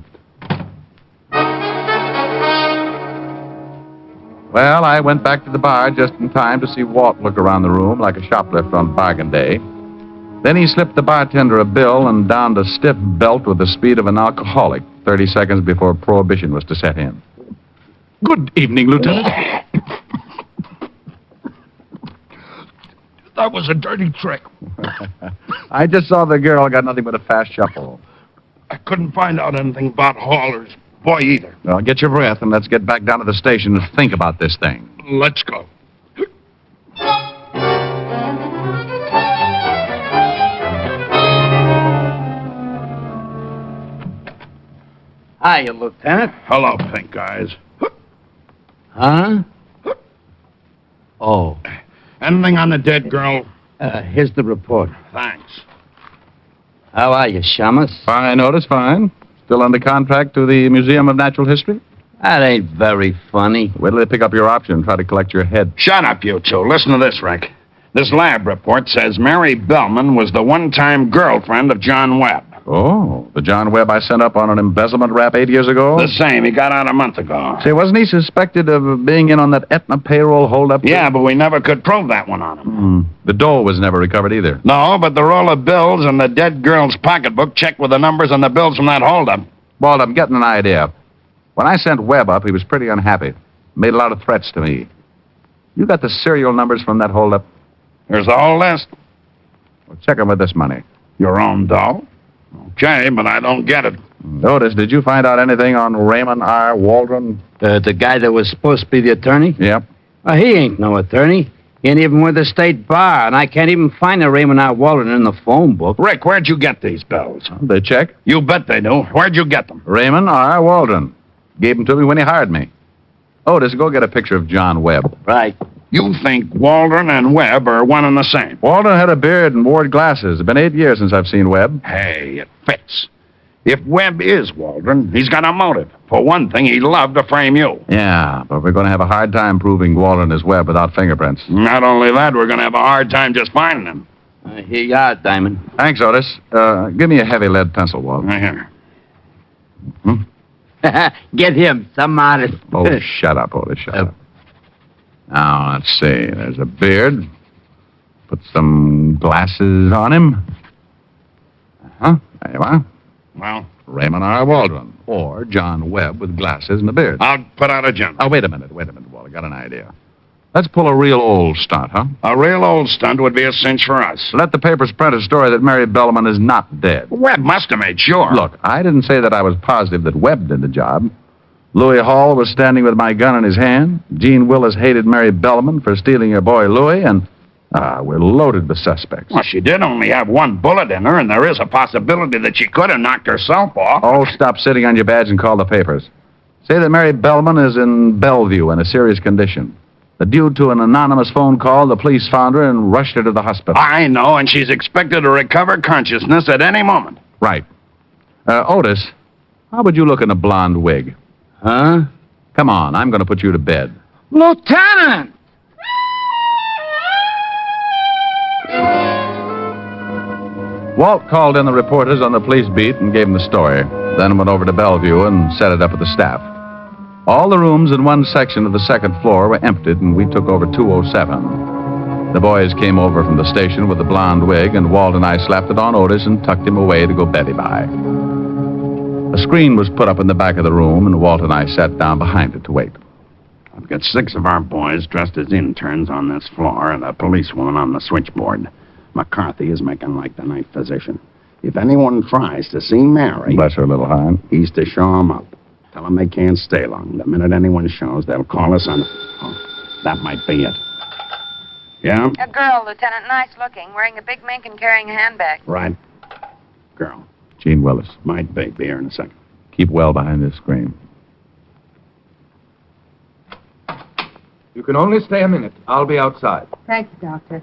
Well, I went back to the bar just in time to see Walt look around the room like a shoplifter on bargain day. Then he slipped the bartender a bill and donned a stiff belt with the speed of an alcoholic 30 seconds before prohibition was to set in. Good evening, Lieutenant. That was a dirty trick. I just saw the girl got nothing but a fast shuffle. I couldn't find out anything about Hauler's boy either. Well, get your breath and let's get back down to the station and think about this thing. Let's go. Hiya, Lieutenant. Hello, pink eyes. Huh? Oh. Anything on the dead girl? Here's the report. Thanks. How are you, Shamus? Fine, Otis, fine. Still under contract to the Museum of Natural History? That ain't very funny. Wait till they pick up your option and try to collect your head. Shut up, you two. Listen to this, Rick. This lab report says Mary Bellman was the one-time girlfriend of John Webb. Oh, the John Webb I sent up on an embezzlement rap 8 years ago? The same. He got out a month ago. Say, wasn't he suspected of being in on that Aetna payroll holdup? Yeah, but we never could prove that one on him. The dough was never recovered either. No, but the roll of bills and the dead girl's pocketbook checked with the numbers on the bills from that holdup. Walt, I'm getting an idea. When I sent Webb up, he was pretty unhappy. Made a lot of threats to me. You got the serial numbers from that holdup? There's the whole list. Well, check 'em with this money. Your own dough? Okay, but I don't get it. Otis, did you find out anything on Raymond R. Waldron? The guy that was supposed to be the attorney? Yep. He ain't no attorney. He ain't even with the state bar, and I can't even find a Raymond R. Waldron in the phone book. Rick, where'd you get these bills? They check. You bet they do. Where'd you get them? Raymond R. Waldron. Gave them to me when he hired me. Otis, go get a picture of John Webb. Right. You think Waldron and Webb are one and the same? Waldron had a beard and wore glasses. It's been 8 years since I've seen Webb. Hey, it fits. If Webb is Waldron, he's got a motive. For one thing, he'd love to frame you. Yeah, but we're going to have a hard time proving Waldron is Webb without fingerprints. Not only that, we're going to have a hard time just finding him. Here you are, Diamond. Thanks, Otis. Give me a heavy lead pencil, Walt. Right here. Get him, some artist. Oh, shut up, Otis, shut up. Now, let's see. There's a beard. Put some glasses on him. There you are. Well? Raymond R. Waldron. Or John Webb with glasses and a beard. I'll put out a general. Oh, wait a minute, Walt. I got an idea. Let's pull a real old stunt, huh? A real old stunt would be a cinch for us. Let the papers print a story that Mary Bellman is not dead. Webb must have made sure. Look, I didn't say that I was positive that Webb did the job. Louis Hall was standing with my gun in his hand. Gene Willis hated Mary Bellman for stealing her boy Louis, and we're loaded with suspects. Well, she did only have one bullet in her, and there is a possibility that she could have knocked herself off. Oh, stop sitting on your badge and call the papers. Say that Mary Bellman is in Bellevue in a serious condition. That due to an anonymous phone call, the police found her and rushed her to the hospital. I know, and she's expected to recover consciousness at any moment. Right. Otis, how would you look in a blonde wig? Huh? Come on, I'm going to put you to bed. Lieutenant! Walt called in the reporters on the police beat and gave them the story. Then went over to Bellevue and set it up with the staff. All the rooms in one section of the second floor were emptied, and we took over 207. The boys came over from the station with the blonde wig, and Walt and I slapped it on Otis and tucked him away to go Betty by. A screen was put up in the back of the room, and Walt and I sat down behind it to wait. I've got 6 of our boys dressed as interns on this floor and a policewoman on the switchboard. McCarthy is making like the night physician. If anyone tries to see Mary... Bless her little heart. He's to show 'em up. Tell 'em they can't stay long. The minute anyone shows, they'll call us on... Oh, that might be it. Yeah? A girl, Lieutenant, nice looking, wearing a big mink and carrying a handbag. Right. Girl. Gene Willis. Might be. Be here in a second. Keep well behind this screen. You can only stay a minute. I'll be outside. Thanks, Doctor.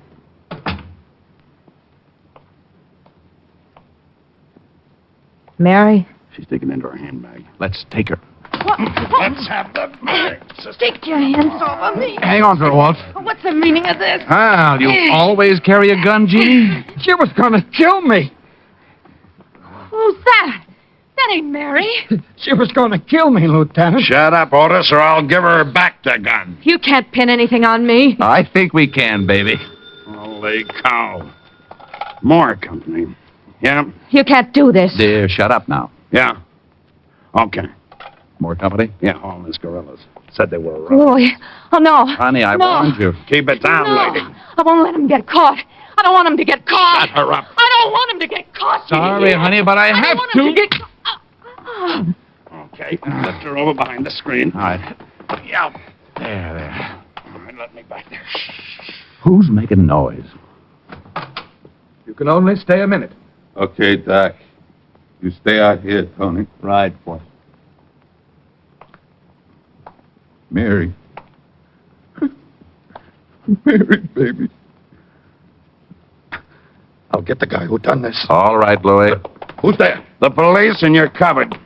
Mary? She's digging into her handbag. Let's take her. Let's have the money. Take your hands off of me. Hang on for a Walt. What's the meaning of this? Well, you always carry a gun, Jeannie? She was gonna kill me. Who's that? That ain't Mary. She was gonna kill me, Lieutenant. Shut up, Otis, or I'll give her back the gun. You can't pin anything on me. I think we can, baby. Holy cow. More company. Yeah? You can't do this. Dear, shut up now. Yeah. Okay. More company? Yeah, all these gorillas. Said they were Louis. Oh, no. Honey, I No. warned you. Keep it down, No. lady. I won't let him get caught. I don't want him to get caught. Shut her up. I don't want him to get caught. Sorry, honey, but I have don't want him to get Okay, lift her over behind the screen. All right. Yeah. There. All right, let me back there. Who's making noise? You can only stay a minute. Okay, Doc. You stay out here, Tony. Right, boy. Mary. Mary, baby. I'll get the guy who done this. All right, Louis. Who's there? The police, and you're covered.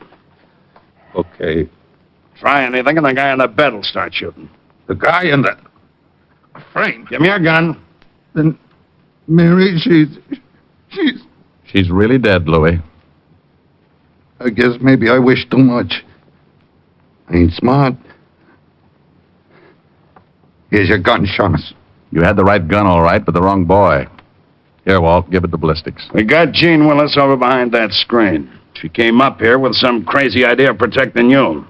Okay. Try anything, and the guy on the bed will start shooting. The guy in the frame. Give me your gun. Then Mary, she's She's really dead, Louis. I guess maybe I wish too much. I ain't smart. Here's your gun, Shamus. You had the right gun, all right, but the wrong boy. Here, Walt, give it the ballistics. We got Jean Willis over behind that screen. She came up here with some crazy idea of protecting you.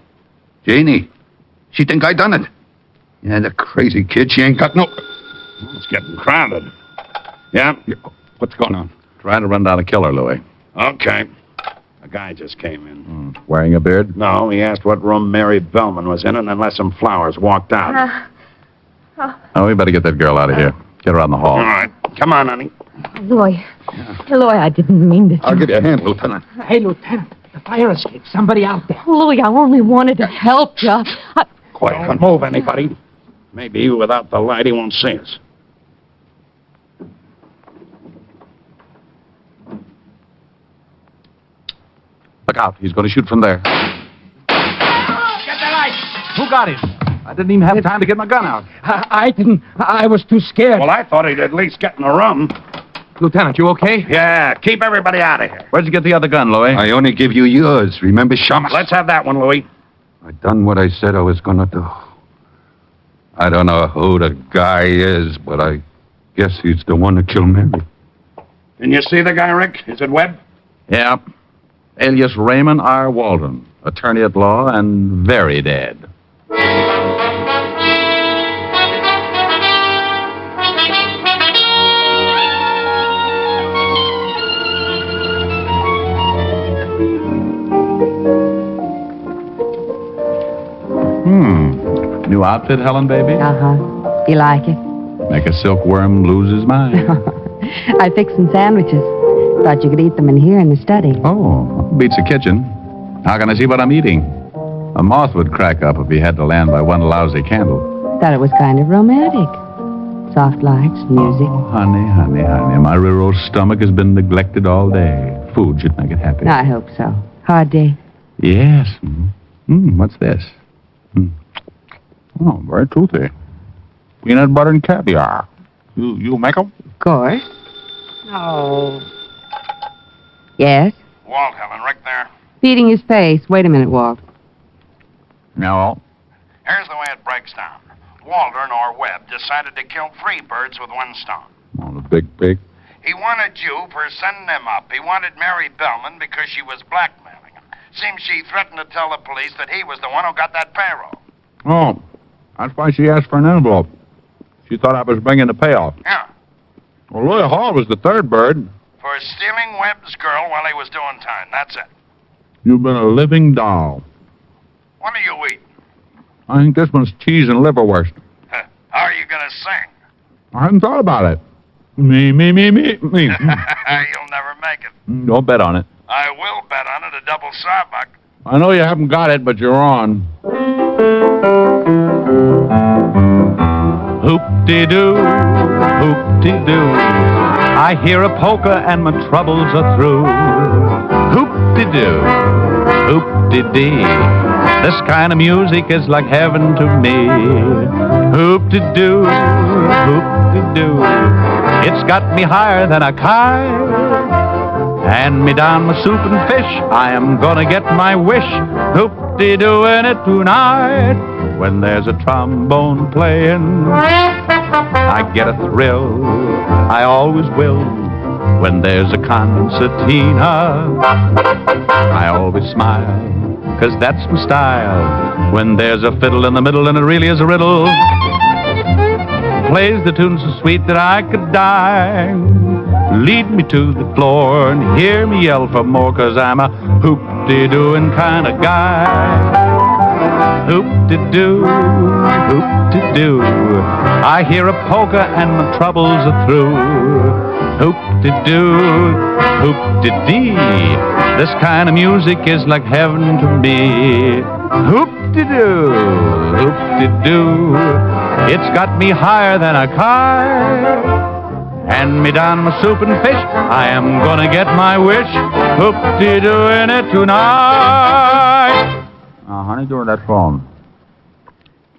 Janie, she think I done it. Yeah, the crazy kid, she ain't got no... It's getting crowded. Yeah? What's going on? Trying to run down a killer, Louis. Okay. A guy just came in. Wearing a beard? No, he asked what room Mary Bellman was in and then left some flowers, walked out. Oh, we better get that girl out of here. Get her out in the hall. All right. Come on, honey. Louis. Louis, I didn't mean to. I'll give you a hand, Lieutenant. Hey, Lieutenant, the fire escape. Somebody out there. Louis, I only wanted to help you. Quiet. Don't move, anybody. Maybe without the light, he won't see us. Look out. He's going to shoot from there. Get the light. Who got him? I didn't even have time to get my gun out. I didn't. I was too scared. Well, I thought he'd at least get in the room. Lieutenant, you okay? Yeah, keep everybody out of here. Where'd you get the other gun, Louis? I only give you yours. Remember, Shamus? Let's have that one, Louis. I done what I said I was gonna do. I don't know who the guy is, but I guess he's the one that killed Mary. Can you see the guy, Rick? Is it Webb? Yeah. Alias Raymond R. Walden, attorney at law and very dead. New outfit, Helen, baby? Uh-huh. You like it? Make a silkworm lose his mind. I fixed some sandwiches. Thought you could eat them in here in the study. Oh, beats the kitchen. How can I see what I'm eating? A moth would crack up if he had to land by one lousy candle. Thought it was kind of romantic. Soft lights, music. Oh, honey, honey, honey. My rural stomach has been neglected all day. Food should make it happy. I hope so. Hard day? Yes. What's this? Oh, very toothy. Peanut butter and caviar. You make them? Of course. Oh. Yes? Walt, Helen, Rick there. Feeding his face. Wait a minute, Walt. No. Here's the way it breaks down. Waldron or Webb decided to kill 3 birds with 1 stone. Oh, the big pig. He wanted you for sending him up. He wanted Mary Bellman because she was blackmailing him. Seems she threatened to tell the police that he was the one who got that payroll. Oh, that's why she asked for an envelope. She thought I was bringing the payoff. Yeah. Well, Louis Hall was the 3rd bird. For stealing Webb's girl while he was doing time. That's it. You've been a living doll. What are you eating? I think this one's cheese and liverwurst. How are you going to sing? I hadn't thought about it. Me. You'll never make it. Don't bet on it. I will bet on it, a double sawbuck. I know you haven't got it, but you're on. Hoop-de-doo, hoop-de-doo. I hear a polka and my troubles are through. Hoop-de-doo, hoop-de-dee. This kind of music is like heaven to me. Hoop-de-doo, hoop-de-doo. It's got me higher than a kite. Hand me down my soup and fish. I am gonna get my wish. Hoop-de-dooing it tonight. When there's a trombone playing, I get a thrill. I always will. when there's a concertina. I always smile, 'cause that's my style. When there's a fiddle in the middle and it really is a riddle, plays the tune so sweet that I could die. Lead me to the floor and hear me yell for more, 'cause I'm a hoop-de-dooing kind of guy. Hoop-de-doo, hoop-de-doo, I hear a polka and my troubles are through. Hoop-de-doo, hoop-de-dee, this kind of music is like heaven to me. Hoop-de-doo, hoop-de-doo, it's got me higher than a kite. Hand me down my soup and fish, I am gonna get my wish. Hoop-de-dooing it tonight. Honey, do that phone.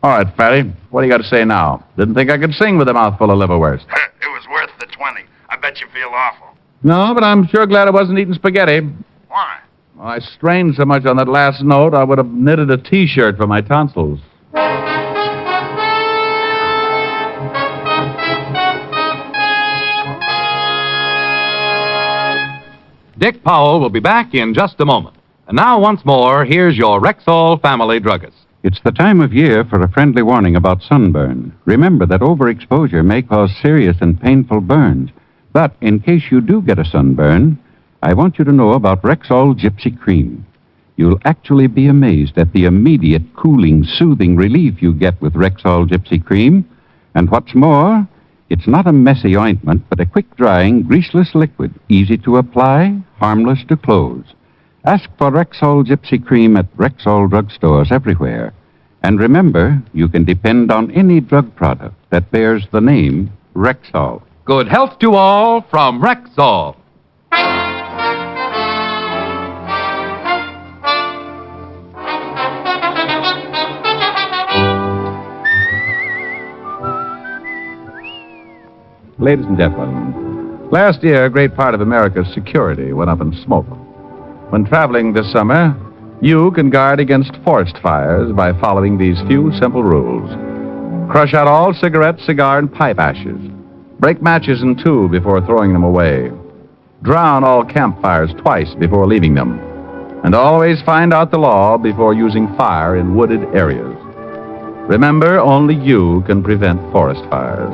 All right, Fatty, what do you got to say now? Didn't think I could sing with a mouthful of liverwurst. It was worth the 20. I bet you feel awful. No, but I'm sure glad I wasn't eating spaghetti. Why? Well, I strained so much on that last note, I would have knitted a T-shirt for my tonsils. Dick Powell will be back in just a moment. And now, once more, here's your Rexall family druggist. It's the time of year for a friendly warning about sunburn. Remember that overexposure may cause serious and painful burns. But in case you do get a sunburn, I want you to know about Rexall Gypsy Cream. You'll actually be amazed at the immediate, cooling, soothing relief you get with Rexall Gypsy Cream. And what's more, it's not a messy ointment, but a quick-drying, greaseless liquid, easy to apply, harmless to close. Ask for Rexall Gypsy Cream at Rexall drugstores everywhere. And remember, you can depend on any drug product that bears the name Rexall. Good health to all from Rexall. Ladies and gentlemen, last year, a great part of America's security went up in smoke. When traveling this summer, you can guard against forest fires by following these few simple rules. Crush out all cigarette, cigar, and pipe ashes. Break matches in two before throwing them away. Drown all campfires twice before leaving them. And always find out the law before using fire in wooded areas. Remember, only you can prevent forest fires.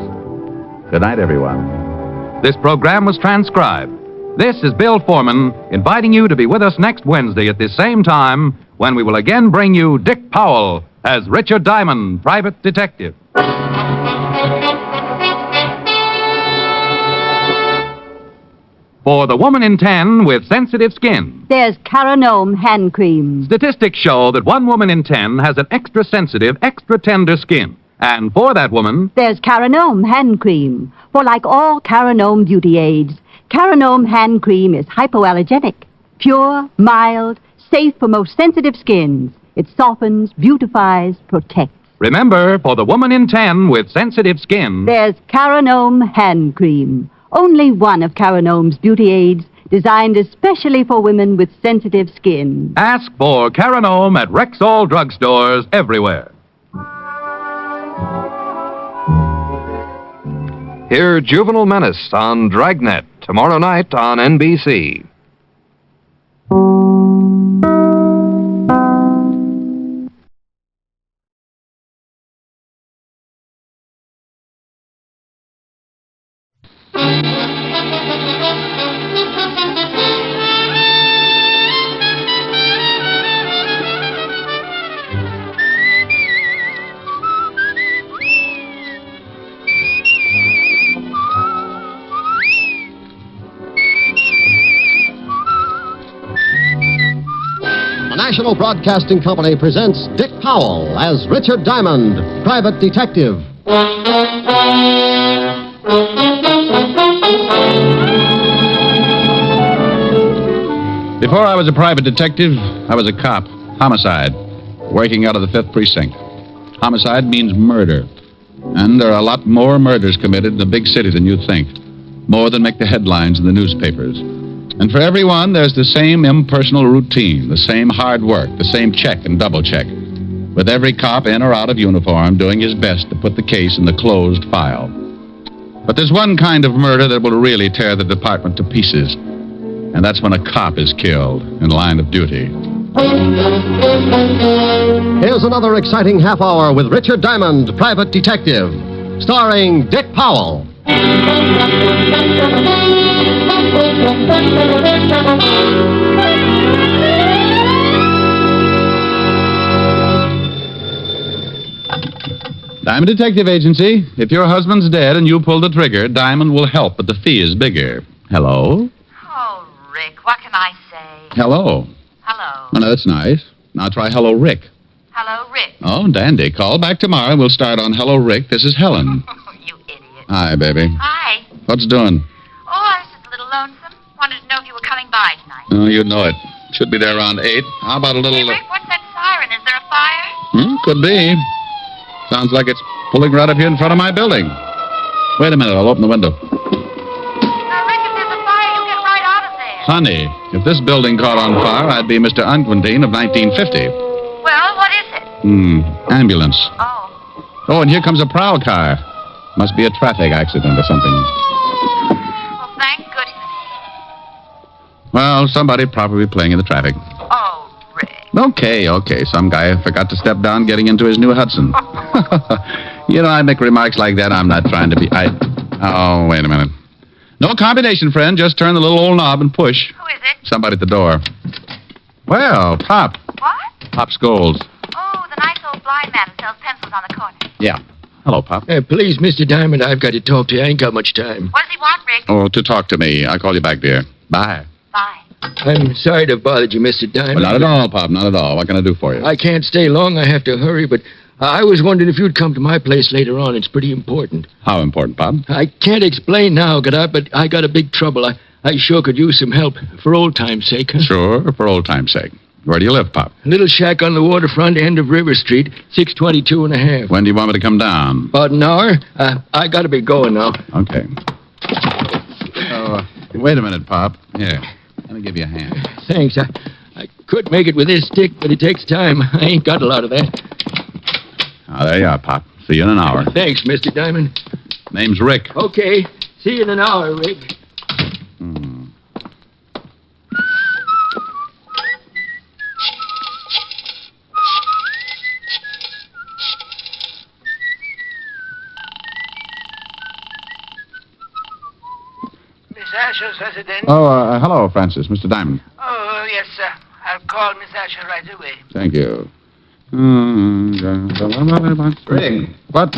Good night, everyone. This program was transcribed. This is Bill Foreman inviting you to be with us next Wednesday at this same time when we will again bring you Dick Powell as Richard Diamond, private detective. For the woman in 10 with sensitive skin. There's Caranome hand cream. Statistics show that one woman in 10 has an extra sensitive, extra tender skin. And for that woman, there's Caranome hand cream. For like all Caranome beauty aids, Caranome hand cream is hypoallergenic, pure, mild, safe for most sensitive skins. It softens, beautifies, protects. remember, for the woman in 10 with sensitive skin, There's Caranome hand cream. Only one of Caranome's beauty aids, designed especially for women with sensitive skin. ask for Caranome at Rexall drugstores everywhere. Hear Juvenile Menace on Dragnet tomorrow night on NBC. The National Broadcasting Company presents Dick Powell as Richard Diamond, private detective. Before I was a private detective, I was a cop. Homicide. Working out of the 5th Precinct. Homicide means murder. And there are a lot more murders committed in a big city than you think. More than make the headlines in the newspapers. And for everyone, there's the same impersonal routine, the same hard work, the same check and double check. With every cop in or out of uniform doing his best to put the case in the closed file. But there's one kind of murder that will really tear the department to pieces. And that's when a cop is killed in line of duty. Here's another exciting half hour with Richard Diamond, Private Detective, starring Dick Powell. Diamond Detective Agency. If your husband's dead and you pull the trigger, Diamond will help, but the fee is bigger. Hello? Oh, Rick, what can I say? Hello. Hello. Oh, no, that's nice. Now try Hello, Rick. Hello, Rick. Oh, dandy. Call back tomorrow. We'll start on Hello, Rick. This is Helen. You idiot. Hi, baby. Hi. What's doing? Oh, I was just a little lonesome. Wanted to know if you were coming by tonight. Oh, you know it. Should be there around 8. How about a little... Hey, Rick, what's that siren? Is there a fire? Could be. Sounds like it's pulling right up here in front of my building. Wait a minute. I'll open the window. Now, Rick, if there's a fire, you get right out of there. Honey, if this building caught on fire, I'd be Mr. Unquintine of 1950. Well, what is it? Ambulance. Oh. Oh, and here comes a prowl car. Must be a traffic accident or something. Well, thank goodness. Well, somebody probably playing in the traffic. Oh, Rick. Okay. Some guy forgot to step down getting into his new Hudson. You know, I make remarks like that. I'm not trying to be... Oh, wait a minute. No combination, friend. Just turn the little old knob and push. Who is it? Somebody at the door. Well, Pop. What? Pop Scholes. Oh, the nice old blind man who sells pencils on the corner. Yeah. Hello, Pop. Please, Mr. Diamond, I've got to talk to you. I ain't got much time. What does he want, Rick? Oh, to talk to me. I'll call you back, dear. Bye. Bye. I'm sorry to have bothered you, Mr. Diamond. Well, not at all, Pop. Not at all. What can I do for you? I can't stay long. I have to hurry, but I was wondering if you'd come to my place later on. It's pretty important. How important, Pop? I can't explain now, but I got a big trouble. I sure could use some help for old time's sake. Huh? Sure, for old time's sake. Where do you live, Pop? A little shack on the waterfront end of River Street, 622 and a half. When do you want me to come down? About an hour. I got to be going now. Okay. Wait a minute, Pop. Here, let me give you a hand. Thanks. I could make it with this stick, but it takes time. I ain't got a lot of that. Oh, there you are, Pop. See you in an hour. Thanks, Mr. Diamond. Name's Rick. Okay. See you in an hour, Rick. Miss Asher's residence? Oh, hello, Francis. Mr. Diamond. Oh, yes, sir. I'll call Miss Asher right away. Thank you. Rick. What?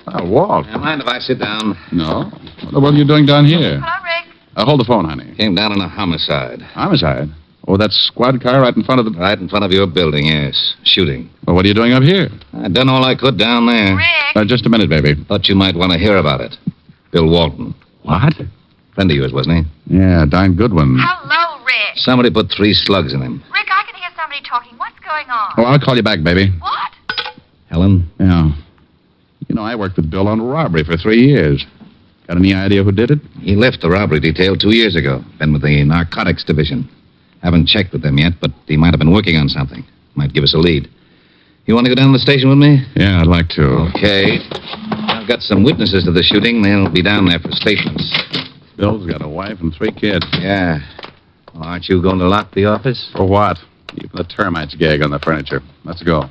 Oh, Walt. Mind if I sit down? No. What are you doing down here? Hello, Rick. Hold the phone, honey. Came down on a homicide. Homicide? Oh, that squad car right in front of the... Right in front of your building, yes. Shooting. Well, what are you doing up here? I done all I could down there. Rick. Just a minute, baby. Thought you might want to hear about it. Bill Walton. What? Friend of yours, wasn't he? Yeah, darn good one. Hello, Rick. Somebody put 3 slugs in him. Rick, I can hear somebody talking. What's going on? Oh, I'll call you back, baby. What? Helen? Yeah. You know, I worked with Bill on robbery for 3 years. Got any idea who did it? He left the robbery detail 2 years ago. Been with the narcotics division. Haven't checked with them yet, but he might have been working on something. Might give us a lead. You want to go down to the station with me? Yeah, I'd like to. Okay. I've got some witnesses to the shooting. They'll be down there for statements. Bill's got a wife and 3 kids. Yeah. Well, aren't you going to lock the office? For what? Keeping the termites gag on the furniture. Let's go.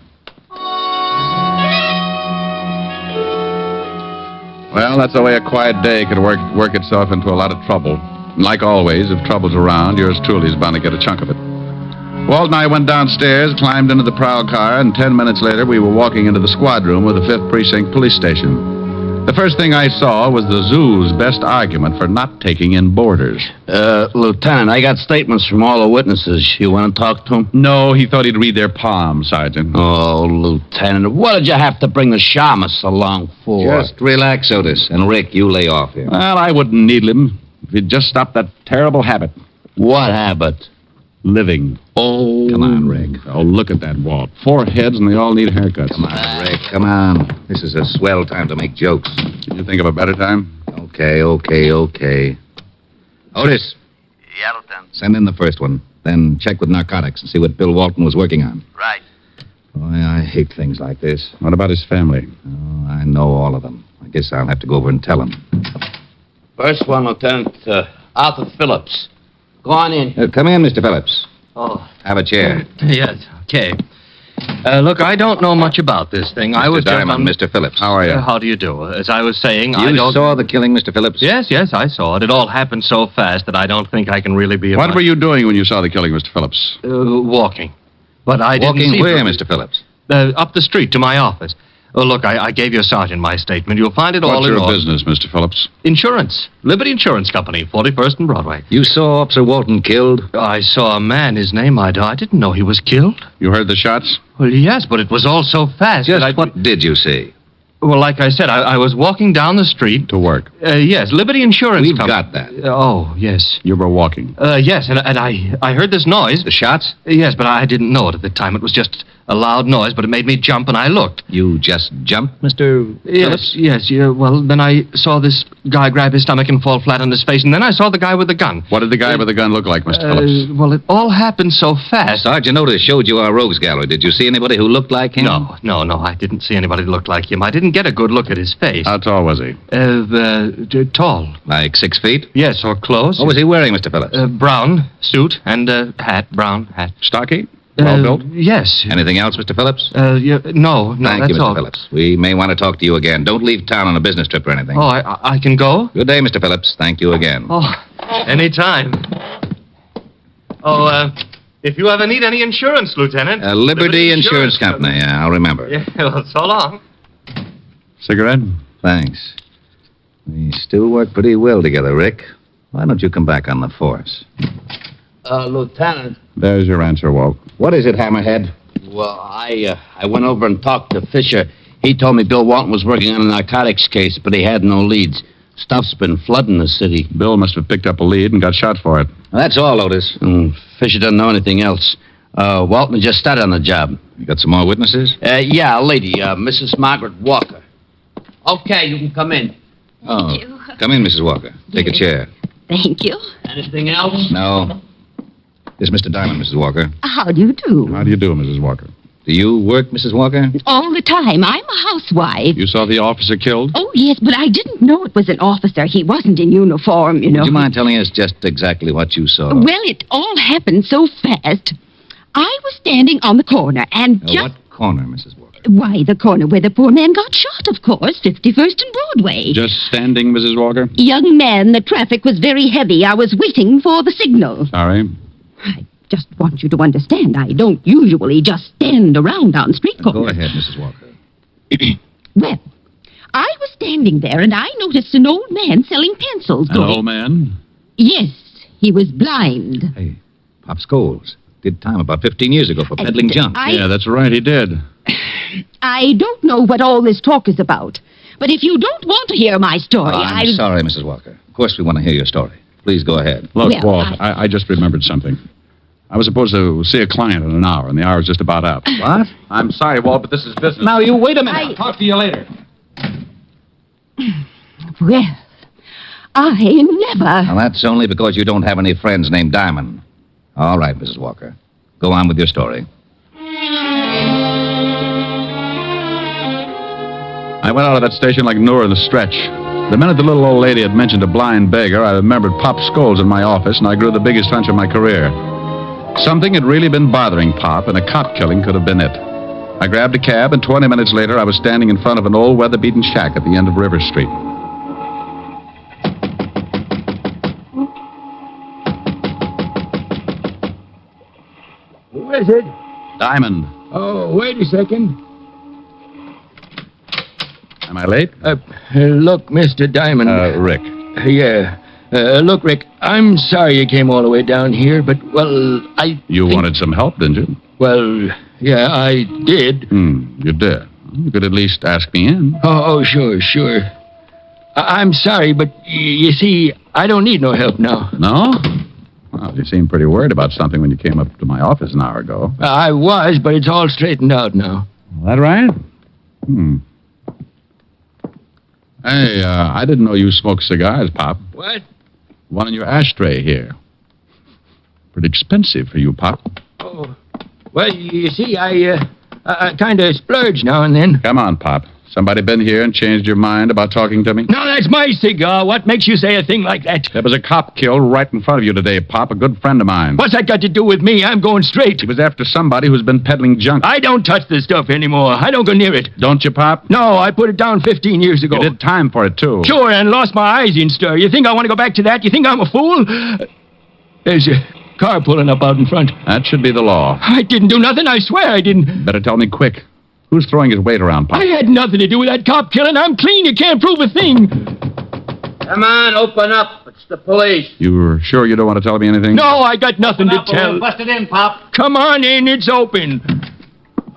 Well, that's the way a quiet day could work itself into a lot of trouble. And like always, if trouble's around, yours truly's bound to get a chunk of it. Walt and I went downstairs, climbed into the prowl car, and 10 minutes later we were walking into the squad room of the 5th Precinct Police Station. The first thing I saw was the zoo's best argument for not taking in boarders. Lieutenant, I got statements from all the witnesses. You want to talk to them? No, he thought he'd read their palms, Sergeant. Oh, Lieutenant, what did you have to bring the shamus along for? Just relax, Otis. And Rick, you lay off here. Well, I wouldn't needle him if he'd just stopped that terrible habit. What habit? Living. Oh. Come on, Rick. Oh, look at that, Walt. 4 heads and they all need haircuts. Come on, Rick. Come on. This is a swell time to make jokes. Can you think of a better time? Okay. Otis. Yeah, Lieutenant. Send in the first one. Then check with narcotics and see what Bill Walton was working on. Right. Boy, I hate things like this. What about his family? Oh, I know all of them. I guess I'll have to go over and tell them. First one, Lieutenant Arthur Phillips. Go on in. Come in, Mr. Phillips. Oh. Have a chair. Yes, okay. Look, I don't know much about this thing. I was Diamond, just Mr. Phillips. How are you? How do you do? As I was saying, You saw the killing, Mr. Phillips? Yes, I saw it. It all happened so fast that I don't think I can really be of What much- were you doing when you saw the killing, Mr. Phillips? Walking. But I didn't Walking see... where, Mr. Phillips? Up the street to my office. Look, I gave your sergeant my statement. You'll find it all What's in your order. business, Mr. Phillips? Insurance. Liberty Insurance Company, 41st and Broadway. You saw Officer Walton killed? I saw a man, his name I didn't know he was killed. You heard the shots? Well, yes, but it was all so fast. Just what did you see? Well, like I said, I was walking down the street. To work. Yes, Liberty Insurance We've Company. got that. Oh, yes. You were walking. Yes, and I heard this noise. The shots? Yes, but I didn't know it at the time. It was just a loud noise, but it made me jump, and I looked. You just jumped, Mr. Phillips? Yes, yeah. Well, then I saw this guy grab his stomach and fall flat on his face, and then I saw the guy with the gun. What did the guy with the gun look like, Mr. Phillips? Well, it all happened so fast. Sergeant Otis showed you our rogues gallery. Did you see anybody who looked like him? No, I didn't see anybody that looked like him. I didn't get a good look at his face. How tall was he? Tall. Like 6 feet? Yes, or close. What was he wearing, Mr. Phillips? Brown suit and hat, brown hat. Stocky? Well built? Yes. Anything else, Mr. Phillips? No, Thank that's you, Mr. all. Phillips. We may want to talk to you again. Don't leave town on a business trip or anything. Oh, I can go? Good day, Mr. Phillips. Thank you again. Oh, anytime. Oh, if you ever need any insurance, Lieutenant. Liberty Insurance Company. Yeah, I'll remember. Yeah, well, so long. Cigarette? Thanks. We still work pretty well together, Rick. Why don't you come back on the force? Lieutenant. There's your answer, Walt. What is it, Hammerhead? Well, I went over and talked to Fisher. He told me Bill Walton was working on a narcotics case, but he had no leads. Stuff's been flooding the city. Bill must have picked up a lead and got shot for it. That's all, Otis. Fisher doesn't know anything else. Walton just started on the job. You got some more witnesses? Yeah, a lady, Mrs. Margaret Walker. Okay, you can come in. Thank you. Come in, Mrs. Walker. Take a chair. Thank you. Anything else? No. This is Mr. Diamond, Mrs. Walker. How do you do? How do you do, Mrs. Walker? Do you work, Mrs. Walker? All the time. I'm a housewife. You saw the officer killed? Oh, yes, but I didn't know it was an officer. He wasn't in uniform, you know. Would you mind telling us just exactly what you saw? Well, it all happened so fast. I was standing on the corner and just... What corner, Mrs. Walker? Why, the corner where the poor man got shot, of course. 51st and Broadway. Just standing, Mrs. Walker? Young man, the traffic was very heavy. I was waiting for the signal. Sorry. I just want you to understand, I don't usually just stand around on street corners. Go ahead, Mrs. Walker. Well, I was standing there, and I noticed an old man selling pencils. An old man? Yes, he was blind. Hey, Pop Scholes. Did time about 15 years ago for peddling junk. Yeah, that's right, he did. I don't know what all this talk is about, but if you don't want to hear my story, I'm sorry, Mrs. Walker. Of course we want to hear your story. Please go ahead. Look, Well, Walt, I just remembered something. I was supposed to see a client in an hour, and the hour's just about up. What? I'm sorry, Walt, but this is business. Now, you wait a minute. I'll talk to you later. Well, I never... Now, that's only because you don't have any friends named Diamond. All right, Mrs. Walker. Go on with your story. I went out of that station like Noir in the stretch. The minute the little old lady had mentioned a blind beggar, I remembered Pop Scholes in my office, and I grew the biggest hunch of my career. Something had really been bothering Pop, and a cop killing could have been it. I grabbed a cab, and 20 minutes later, I was standing in front of an old weather-beaten shack at the end of River Street. Who is it? Diamond. Oh, wait a second. Am I late? Look, Mr. Diamond. Rick. Yeah. Look, Rick, I'm sorry you came all the way down here, but, well, You wanted some help, didn't you? Well, yeah, I did. You did. You could at least ask me in. Oh, sure. I'm sorry, but you see, I don't need no help now. No? Well, you seemed pretty worried about something when you came up to my office an hour ago. I was, but it's all straightened out now. That right? Hey, I didn't know you smoked cigars, Pop. What? One in your ashtray here. Pretty expensive for you, Pop. Oh, well, you see, I kind of splurge now and then. Come on, Pop. Somebody been here and changed your mind about talking to me? No, that's my cigar. What makes you say a thing like that? There was a cop killed right in front of you today, Pop, a good friend of mine. What's that got to do with me? I'm going straight. He was after somebody who's been peddling junk. I don't touch the stuff anymore. I don't go near it. Don't you, Pop? No, I put it down 15 years ago. You did time for it, too. Sure, and lost my eyes in stir. You think I want to go back to that? You think I'm a fool? There's a car pulling up out in front. That should be the law. I didn't do nothing. I swear I didn't. Better tell me quick. Who's throwing his weight around, Pop? I had nothing to do with that cop killing. I'm clean. You can't prove a thing. Come on, open up. It's the police. You're sure you don't want to tell me anything? No, I got nothing to tell. Busted in, Pop. Come on in. It's open.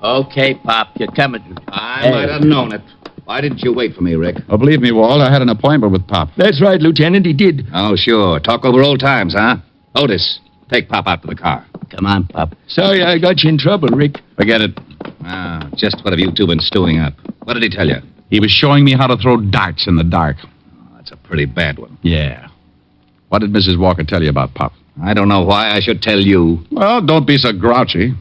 Okay, Pop, you're coming. I might have known it. Why didn't you wait for me, Rick? Oh, believe me, Walt, I had an appointment with Pop. That's right, Lieutenant. He did. Oh, sure. Talk over old times, huh? Otis, take Pop out to the car. Come on, Pop. Sorry I got you in trouble, Rick. Forget it. Ah, just what have you two been stewing up? What did he tell you? He was showing me how to throw darts in the dark. Oh, that's a pretty bad one. Yeah. What did Mrs. Walker tell you about Pop? I don't know why I should tell you. Well, don't be so grouchy.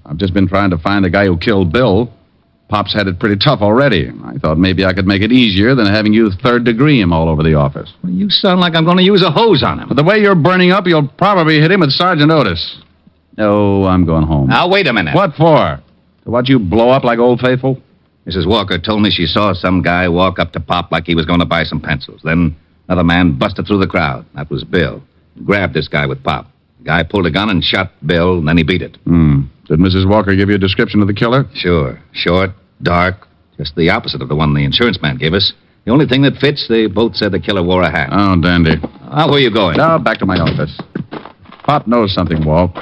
I've just been trying to find the guy who killed Bill. Pop's had it pretty tough already. I thought maybe I could make it easier than having you third-degree him all over the office. Well, you sound like I'm going to use a hose on him. But the way you're burning up, you'll probably hit him with Sergeant Otis. No, I'm going home. Now, wait a minute. What for? To watch you blow up like Old Faithful? Mrs. Walker told me she saw some guy walk up to Pop like he was going to buy some pencils. Then another man busted through the crowd. That was Bill. He grabbed this guy with Pop. The guy pulled a gun and shot Bill, and then he beat it. Did Mrs. Walker give you a description of the killer? Sure. Short, dark, just the opposite of the one the insurance man gave us. The only thing that fits, they both said the killer wore a hat. Oh, dandy. Where are you going? Now, back to my office. Pop knows something, Walt.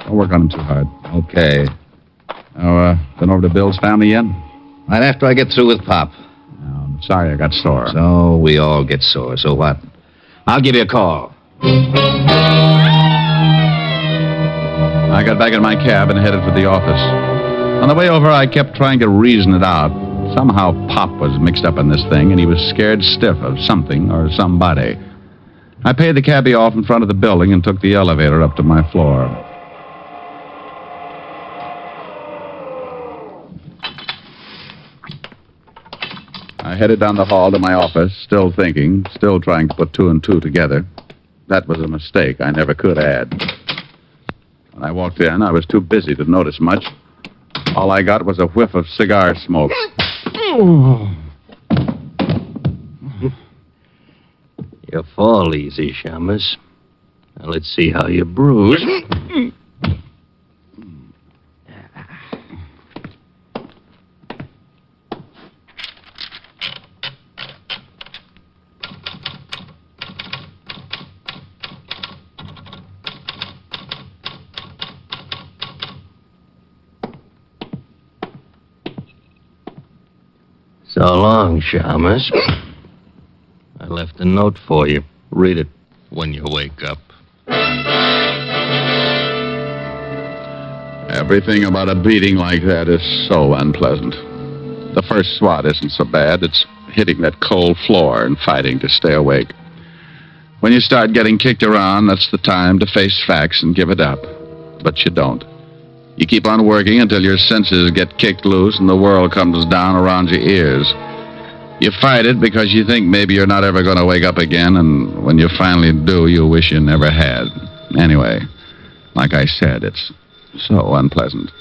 Don't work on him too hard. Okay. Now, been over to Bill's family yet? Right after I get through with Pop. I'm sorry I got sore. So we all get sore. So what? I'll give you a call. I got back in my cab and headed for the office. On the way over, I kept trying to reason it out. Somehow Pop was mixed up in this thing, and he was scared stiff of something or somebody. I paid the cabbie off in front of the building and took the elevator up to my floor. I headed down the hall to my office, still thinking, still trying to put two and two together. That was a mistake I never could add. When I walked in, I was too busy to notice much. All I got was a whiff of cigar smoke. You fall easy, Shamus. Now let's see how you bruise. So long, Shamus. I left a note for you. Read it when you wake up. Everything about a beating like that is so unpleasant. The first swat isn't so bad. It's hitting that cold floor and fighting to stay awake. When you start getting kicked around, that's the time to face facts and give it up. But you don't. You keep on working until your senses get kicked loose and the world comes down around your ears. You fight it because you think maybe you're not ever going to wake up again, and when you finally do, you wish you never had. Anyway, like I said, it's so unpleasant.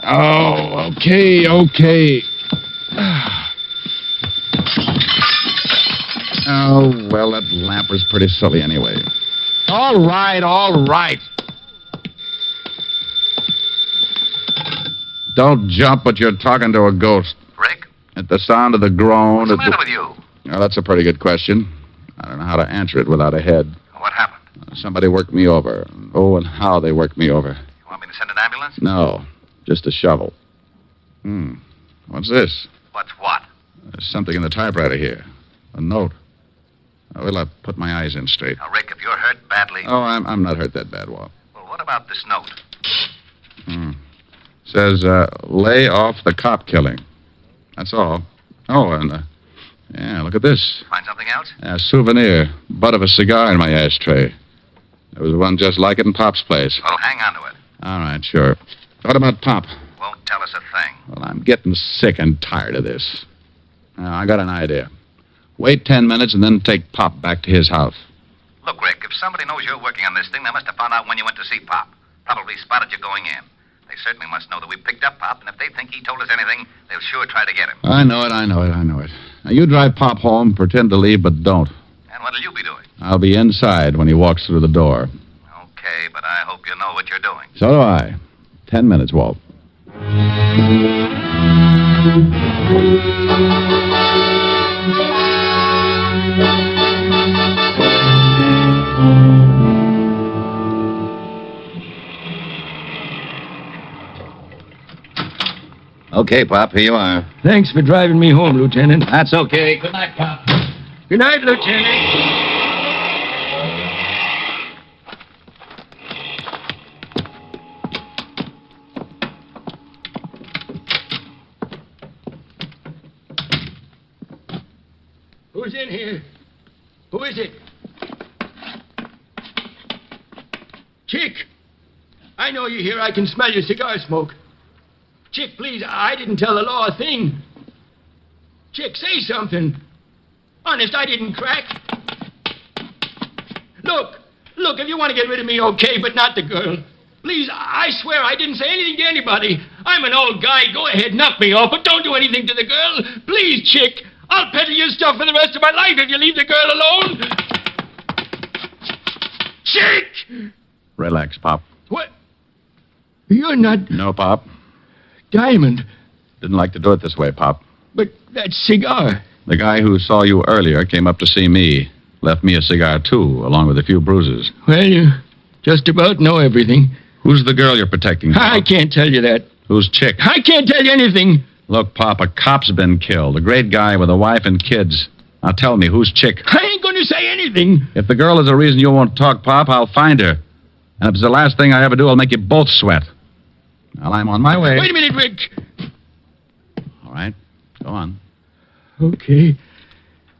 Oh, okay. Oh, well, that lamp was pretty silly anyway. All right. Don't jump, but you're talking to a ghost. Rick? At the sound of the groan... What's the matter with you? Well, that's a pretty good question. I don't know how to answer it without a head. What happened? Somebody worked me over. Oh, and how they worked me over. You want me to send an ambulance? No, just a shovel. What's this? What's what? There's something in the typewriter here. A note. Well, I'll put my eyes in straight. Now, Rick, if you're hurt badly... Oh, I'm not hurt that bad, Walt. Well, what about this note? Says, lay off the cop killing. That's all. Oh, and, yeah, look at this. Find something else? A souvenir. Butt of a cigar in my ashtray. There was one just like it in Pop's place. Well, hang on to it. All right, sure. What about Pop? won't tell us a thing. Well, I'm getting sick and tired of this. Now, I got an idea. Wait 10 minutes and then take Pop back to his house. Look, Rick, if somebody knows you're working on this thing, they must have found out when you went to see Pop. Probably spotted you going in. They certainly must know that we picked up Pop, and if they think he told us anything, they'll sure try to get him. I know it. Now, you drive Pop home, pretend to leave, but don't. And what'll you be doing? I'll be inside when he walks through the door. Okay, but I hope you know what you're doing. So do I. 10 minutes, Walt. Okay, Pop, here you are. Thanks for driving me home, Lieutenant. That's okay. Good night, Pop. Good night, Lieutenant. Who's in here? Who is it? Chick! I know you're here. I can smell your cigar smoke. Chick, please, I didn't tell the law a thing. Chick, say something. Honest, I didn't crack. Look, if you want to get rid of me, okay, but not the girl. Please, I swear I didn't say anything to anybody. I'm an old guy. Go ahead, knock me off, but don't do anything to the girl. Please, Chick. I'll peddle your stuff for the rest of my life if you leave the girl alone. Chick! Relax, Pop. What? You're not... No, Pop. Diamond. Didn't like to do it this way, Pop. But that cigar... The guy who saw you earlier came up to see me. Left me a cigar, too, along with a few bruises. Well, you just about know everything. Who's the girl you're protecting, Pop? I can't tell you that. Who's Chick? I can't tell you anything. Look, Pop, a cop's been killed. A great guy with a wife and kids. Now tell me, who's Chick? I ain't going to say anything. If the girl is the reason you won't talk, Pop, I'll find her. And if it's the last thing I ever do, I'll make you both sweat. Well, I'm on my way. Wait a minute, Rick. All right, go on. Okay.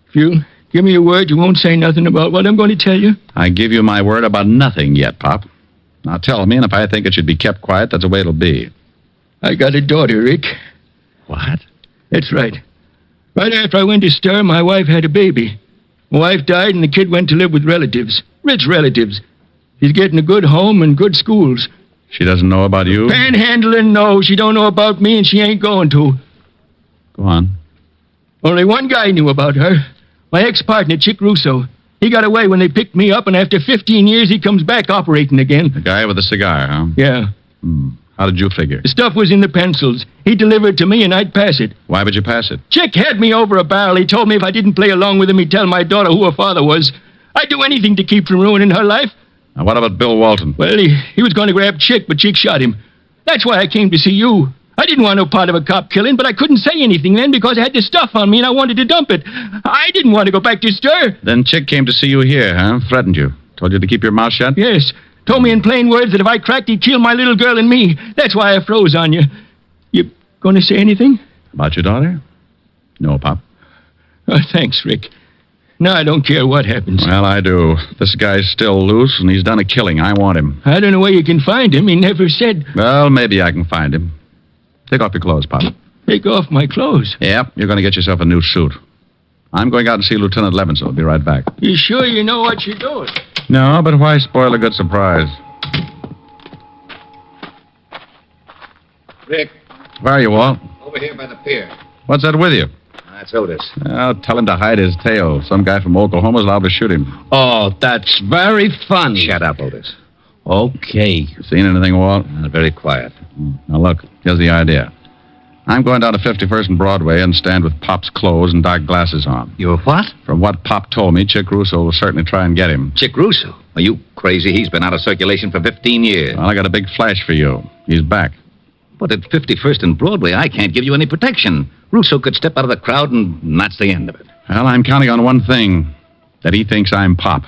If you give me your word, you won't say nothing about what I'm going to tell you. I give you my word about nothing yet, Pop. Now tell me, and if I think it should be kept quiet, that's the way it'll be. I got a daughter, Rick. What? That's right. Right after I went to stir, my wife had a baby. My wife died, and the kid went to live with relatives. Rich relatives. He's getting a good home and good schools. She doesn't know about you? Panhandling, no. She don't know about me, and she ain't going to. Go on. Only one guy knew about her. My ex-partner, Chick Russo. He got away when they picked me up, and after 15 years, he comes back operating again. The guy with the cigar, huh? Yeah. How did you figure? The stuff was in the pencils. He delivered it to me, and I'd pass it. Why would you pass it? Chick had me over a barrel. He told me if I didn't play along with him, he'd tell my daughter who her father was. I'd do anything to keep from ruining her life. Now, what about Bill Walton? Well, he was going to grab Chick, but Chick shot him. That's why I came to see you. I didn't want no part of a cop killing, but I couldn't say anything then because I had the stuff on me and I wanted to dump it. I didn't want to go back to stir. Then Chick came to see you here, huh? Threatened you. Told you to keep your mouth shut? Yes. Told me in plain words that if I cracked, he'd kill my little girl and me. That's why I froze on you. You going to say anything? About your daughter? No, Pop. Oh, thanks, Rick. Now I don't care what happens. Well, I do. This guy's still loose, and he's done a killing. I want him. I don't know where you can find him. He never said... Well, maybe I can find him. Take off your clothes, Pop. Take off my clothes? Yep, you're going to get yourself a new suit. I'm going out and see Lieutenant Levinson. I'll be right back. You sure you know what you're doing? No, but why spoil a good surprise? Rick. Where are you, Walt? Over here by the pier. What's that with you? That's Otis. I'll tell him to hide his tail. Some guy from Oklahoma's allowed to shoot him. Oh, that's very funny. Shut up, Otis. Okay. Seen anything, Walt? Very quiet. Now, look, here's the idea. I'm going down to 51st and Broadway and stand with Pop's clothes and dark glasses on. You're what? From what Pop told me, Chick Russo will certainly try and get him. Chick Russo? Are you crazy? He's been out of circulation for 15 years. Well, I got a big flash for you. He's back. But at 51st and Broadway, I can't give you any protection. Russo could step out of the crowd, and that's the end of it. Well, I'm counting on one thing. That he thinks I'm Pop.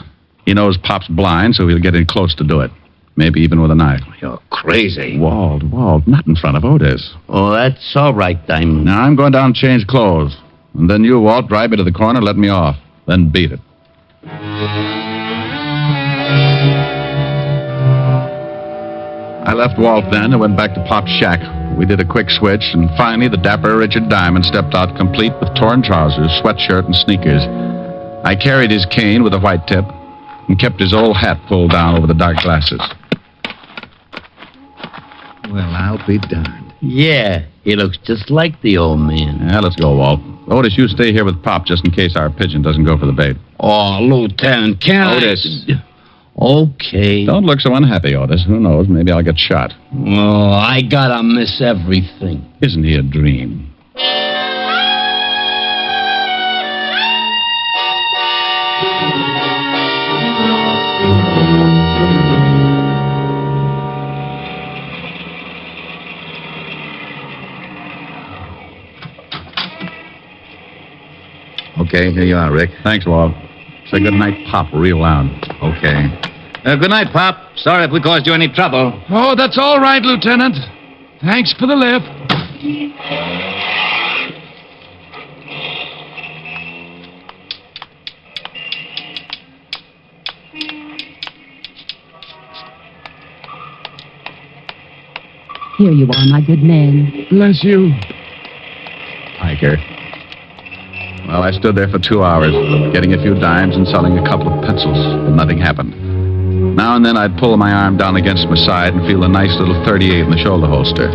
He knows Pop's blind, so he'll get in close to do it. Maybe even with a knife. You're crazy. Walt, not in front of Otis. Oh, that's all right, Diamond. Now, I'm going down and change clothes. And then you, Walt, drive me to the corner, let me off. Then beat it. I left Walt then and went back to Pop's shack. We did a quick switch, and finally the dapper Richard Diamond stepped out complete with torn trousers, sweatshirt, and sneakers. I carried his cane with a white tip and kept his old hat pulled down over the dark glasses. Well, I'll be darned. Yeah, he looks just like the old man. Yeah, let's go, Walt. Otis, you stay here with Pop just in case our pigeon doesn't go for the bait. Oh, Lieutenant, can't Otis. Okay. Don't look so unhappy, Otis. Who knows? Maybe I'll get shot. Oh, I gotta miss everything. Isn't he a dream? Okay, here you are, Rick. Thanks, Walt. Say good night, Pop, real loud. Okay. Good night, Pop. Sorry if we caused you any trouble. Oh, that's all right, Lieutenant. Thanks for the lift. Here you are, my good man. Bless you. Hiker. Well, I stood there for 2 hours, getting a few dimes and selling a couple of pencils, but nothing happened. Now and then I'd pull my arm down against my side and feel a nice little 38 in the shoulder holster.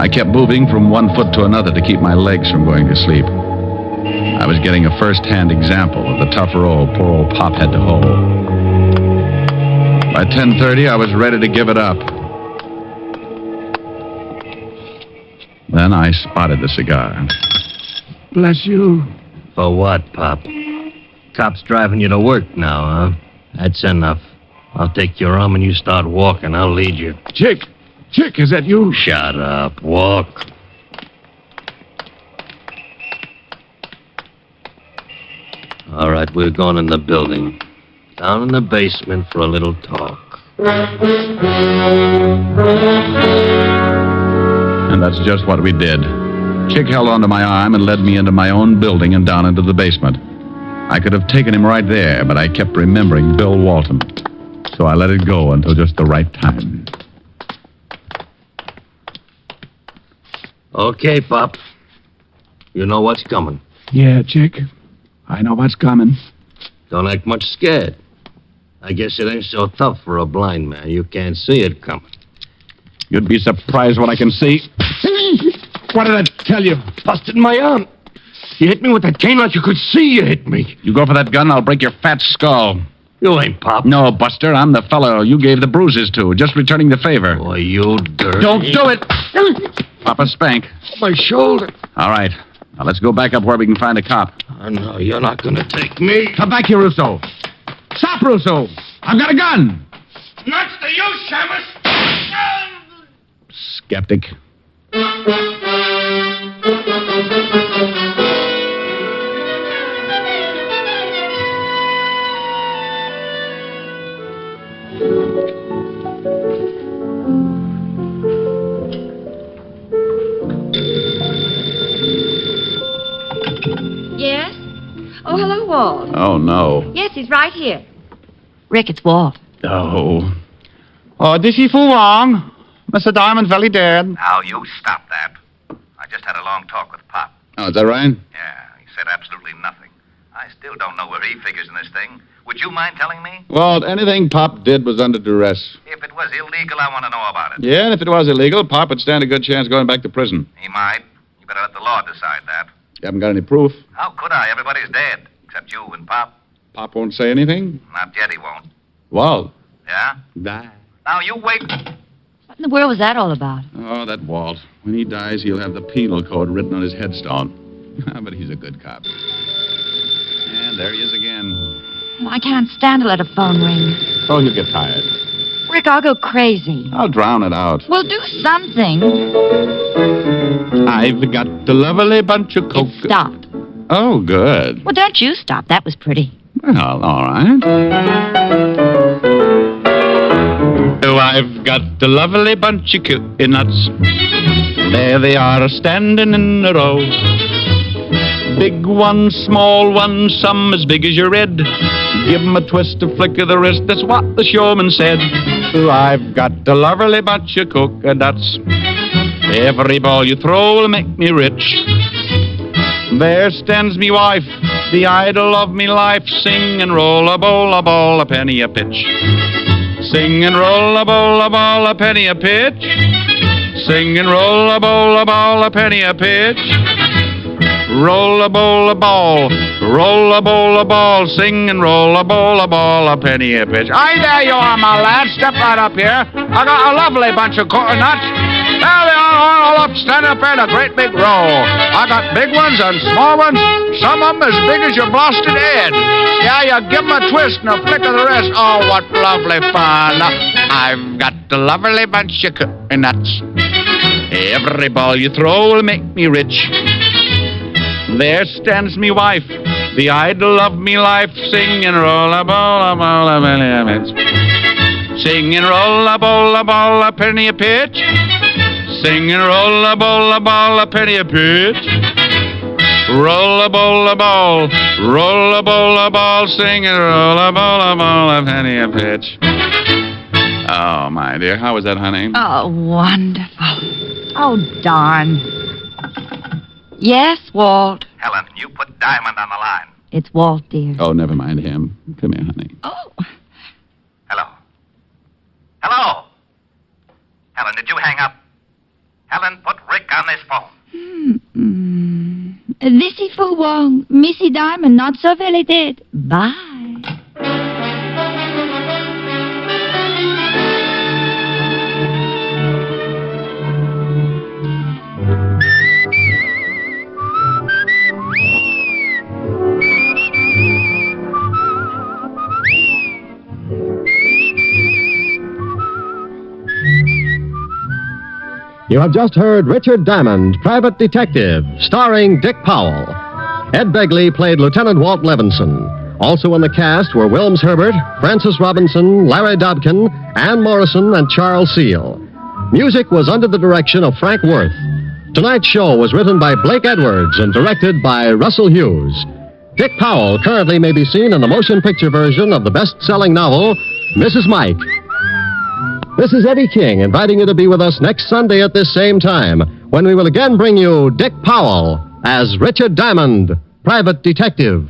I kept moving from one foot to another to keep my legs from going to sleep. I was getting a first-hand example of the tougher role poor old Pop had to hold. By 10:30, I was ready to give it up. Then I spotted the cigar. Bless you. For what, Pop? Cops driving you to work now, huh? That's enough. I'll take your arm and you start walking. I'll lead you. Chick, is that you? Shut up. Walk. All right, we're going in the building. Down in the basement for a little talk. And that's just what we did. Chick held onto my arm and led me into my own building and down into the basement. I could have taken him right there, but I kept remembering Bill Walton. So I let it go until just the right time. Okay, Pop. You know what's coming. Yeah, Chick. I know what's coming. Don't act much scared. I guess it ain't so tough for a blind man. You can't see it coming. You'd be surprised what I can see. What did I tell you? Busted my arm. You hit me with that cane like you could see you hit me. You go for that gun, I'll break your fat skull. You ain't Pop. No, Buster, I'm the fellow you gave the bruises to, just returning the favor. Boy, you dirty. Don't do it! Papa spank. My shoulder. All right. Now let's go back up where we can find a cop. Oh, no, you're not gonna take me. Come back here, Russo. Stop, Russo. I've got a gun. Nuts to you, Shamus! Skeptic. Yes? Oh, hello, Walt. Oh, no. Yes, he's right here. Rick, it's Walt. Oh. Oh, this is for wrong. Mr. Diamond very dead. Now, you stop that. I just had a long talk with Pop. Oh, is that right? Yeah, he said absolutely nothing. I still don't know where he figures in this thing. Would you mind telling me? Well, anything Pop did was under duress. If it was illegal, I want to know about it. Yeah, and if it was illegal, Pop would stand a good chance going back to prison. He might. You better let the law decide that. You haven't got any proof. How could I? Everybody's dead, except you and Pop. Pop won't say anything? Not yet, he won't. Walt. Yeah? Die. Now, you wait. What in the world was that all about? Oh, that Walt. When he dies, he'll have the penal code written on his headstone. But he's a good cop. And there he is again. Oh, I can't stand to let a phone ring. Oh, he'll get tired. Rick, I'll go crazy. I'll drown it out. Well, do something. I've got a lovely bunch of coke. It stopped. Oh, good. Well, don't you stop. That was pretty. Well, all right. Oh, I've got a lovely bunch of nuts. There they are, standing in a row. Big ones, small ones, some as big as your head. Give 'em a twist, a flick of the wrist, that's what the showman said. Oh, I've got a lovely bunch of coconuts. Every ball you throw will make me rich. There stands me wife, the idol of me life. Sing and roll a bowl, a ball, a penny a pitch. Sing and roll a bowl, a ball, a penny a pitch. Sing and roll a bowl, a ball, a penny a pitch. Roll a bowl, a ball, roll a bowl, a ball. Sing and roll a bowl, a ball, a penny a pitch. Aye, there you are, my lad. Step right up here. I got a lovely bunch of coconuts. There they are, all up, stand up in a great big row. I got big ones and small ones, some of them as big as your blasted head. Yeah, you give them a twist and a flick of the wrist. Oh, what lovely fun. I've got a lovely bunch of coconuts. Every ball you throw will make me rich. There stands me wife, the idol of me life. Sing and roll a bowl, a ball, a penny a pitch. Sing and roll a bowl, a ball, a penny a pitch. Sing and roll a bowl, a ball, a penny a pitch. Roll a bowl, a ball, roll a bowl, a ball. Sing and roll a bowl, a ball, a penny a pitch. Oh, my dear, how was that, honey? Oh, wonderful. Oh, darn. Yes, Walt. Helen, you put Diamond on the line. It's Walt, dear. Oh, never mind him. Come here, honey. Oh. Hello? Hello? Helen, did you hang up? Helen, put Rick on this phone. This is for Wong. Missy Diamond, not so very dead. Bye. You have just heard Richard Diamond, Private Detective, starring Dick Powell. Ed Begley played Lieutenant Walt Levinson. Also in the cast were Wilms Herbert, Francis Robinson, Larry Dobkin, Ann Morrison, and Charles Seal. Music was under the direction of Frank Worth. Tonight's show was written by Blake Edwards and directed by Russell Hughes. Dick Powell currently may be seen in the motion picture version of the best-selling novel, Mrs. Mike. This is Eddie King inviting you to be with us next Sunday at this same time when we will again bring you Dick Powell as Richard Diamond, Private Detective.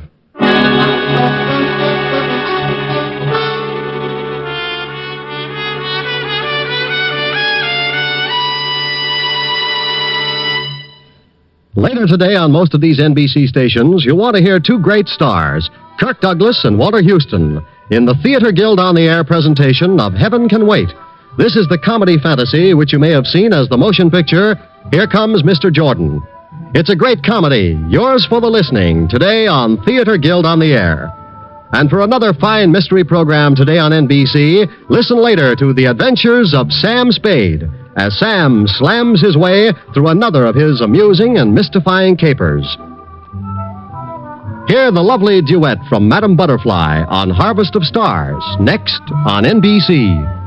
Later today on most of these NBC stations, you'll want to hear two great stars, Kirk Douglas and Walter Houston, in the Theater Guild on the Air presentation of Heaven Can Wait. This is the comedy fantasy which you may have seen as the motion picture, Here Comes Mr. Jordan. It's a great comedy, yours for the listening, today on Theater Guild on the Air. And for another fine mystery program today on NBC, listen later to the adventures of Sam Spade, as Sam slams his way through another of his amusing and mystifying capers. Hear the lovely duet from Madame Butterfly on Harvest of Stars, next on NBC.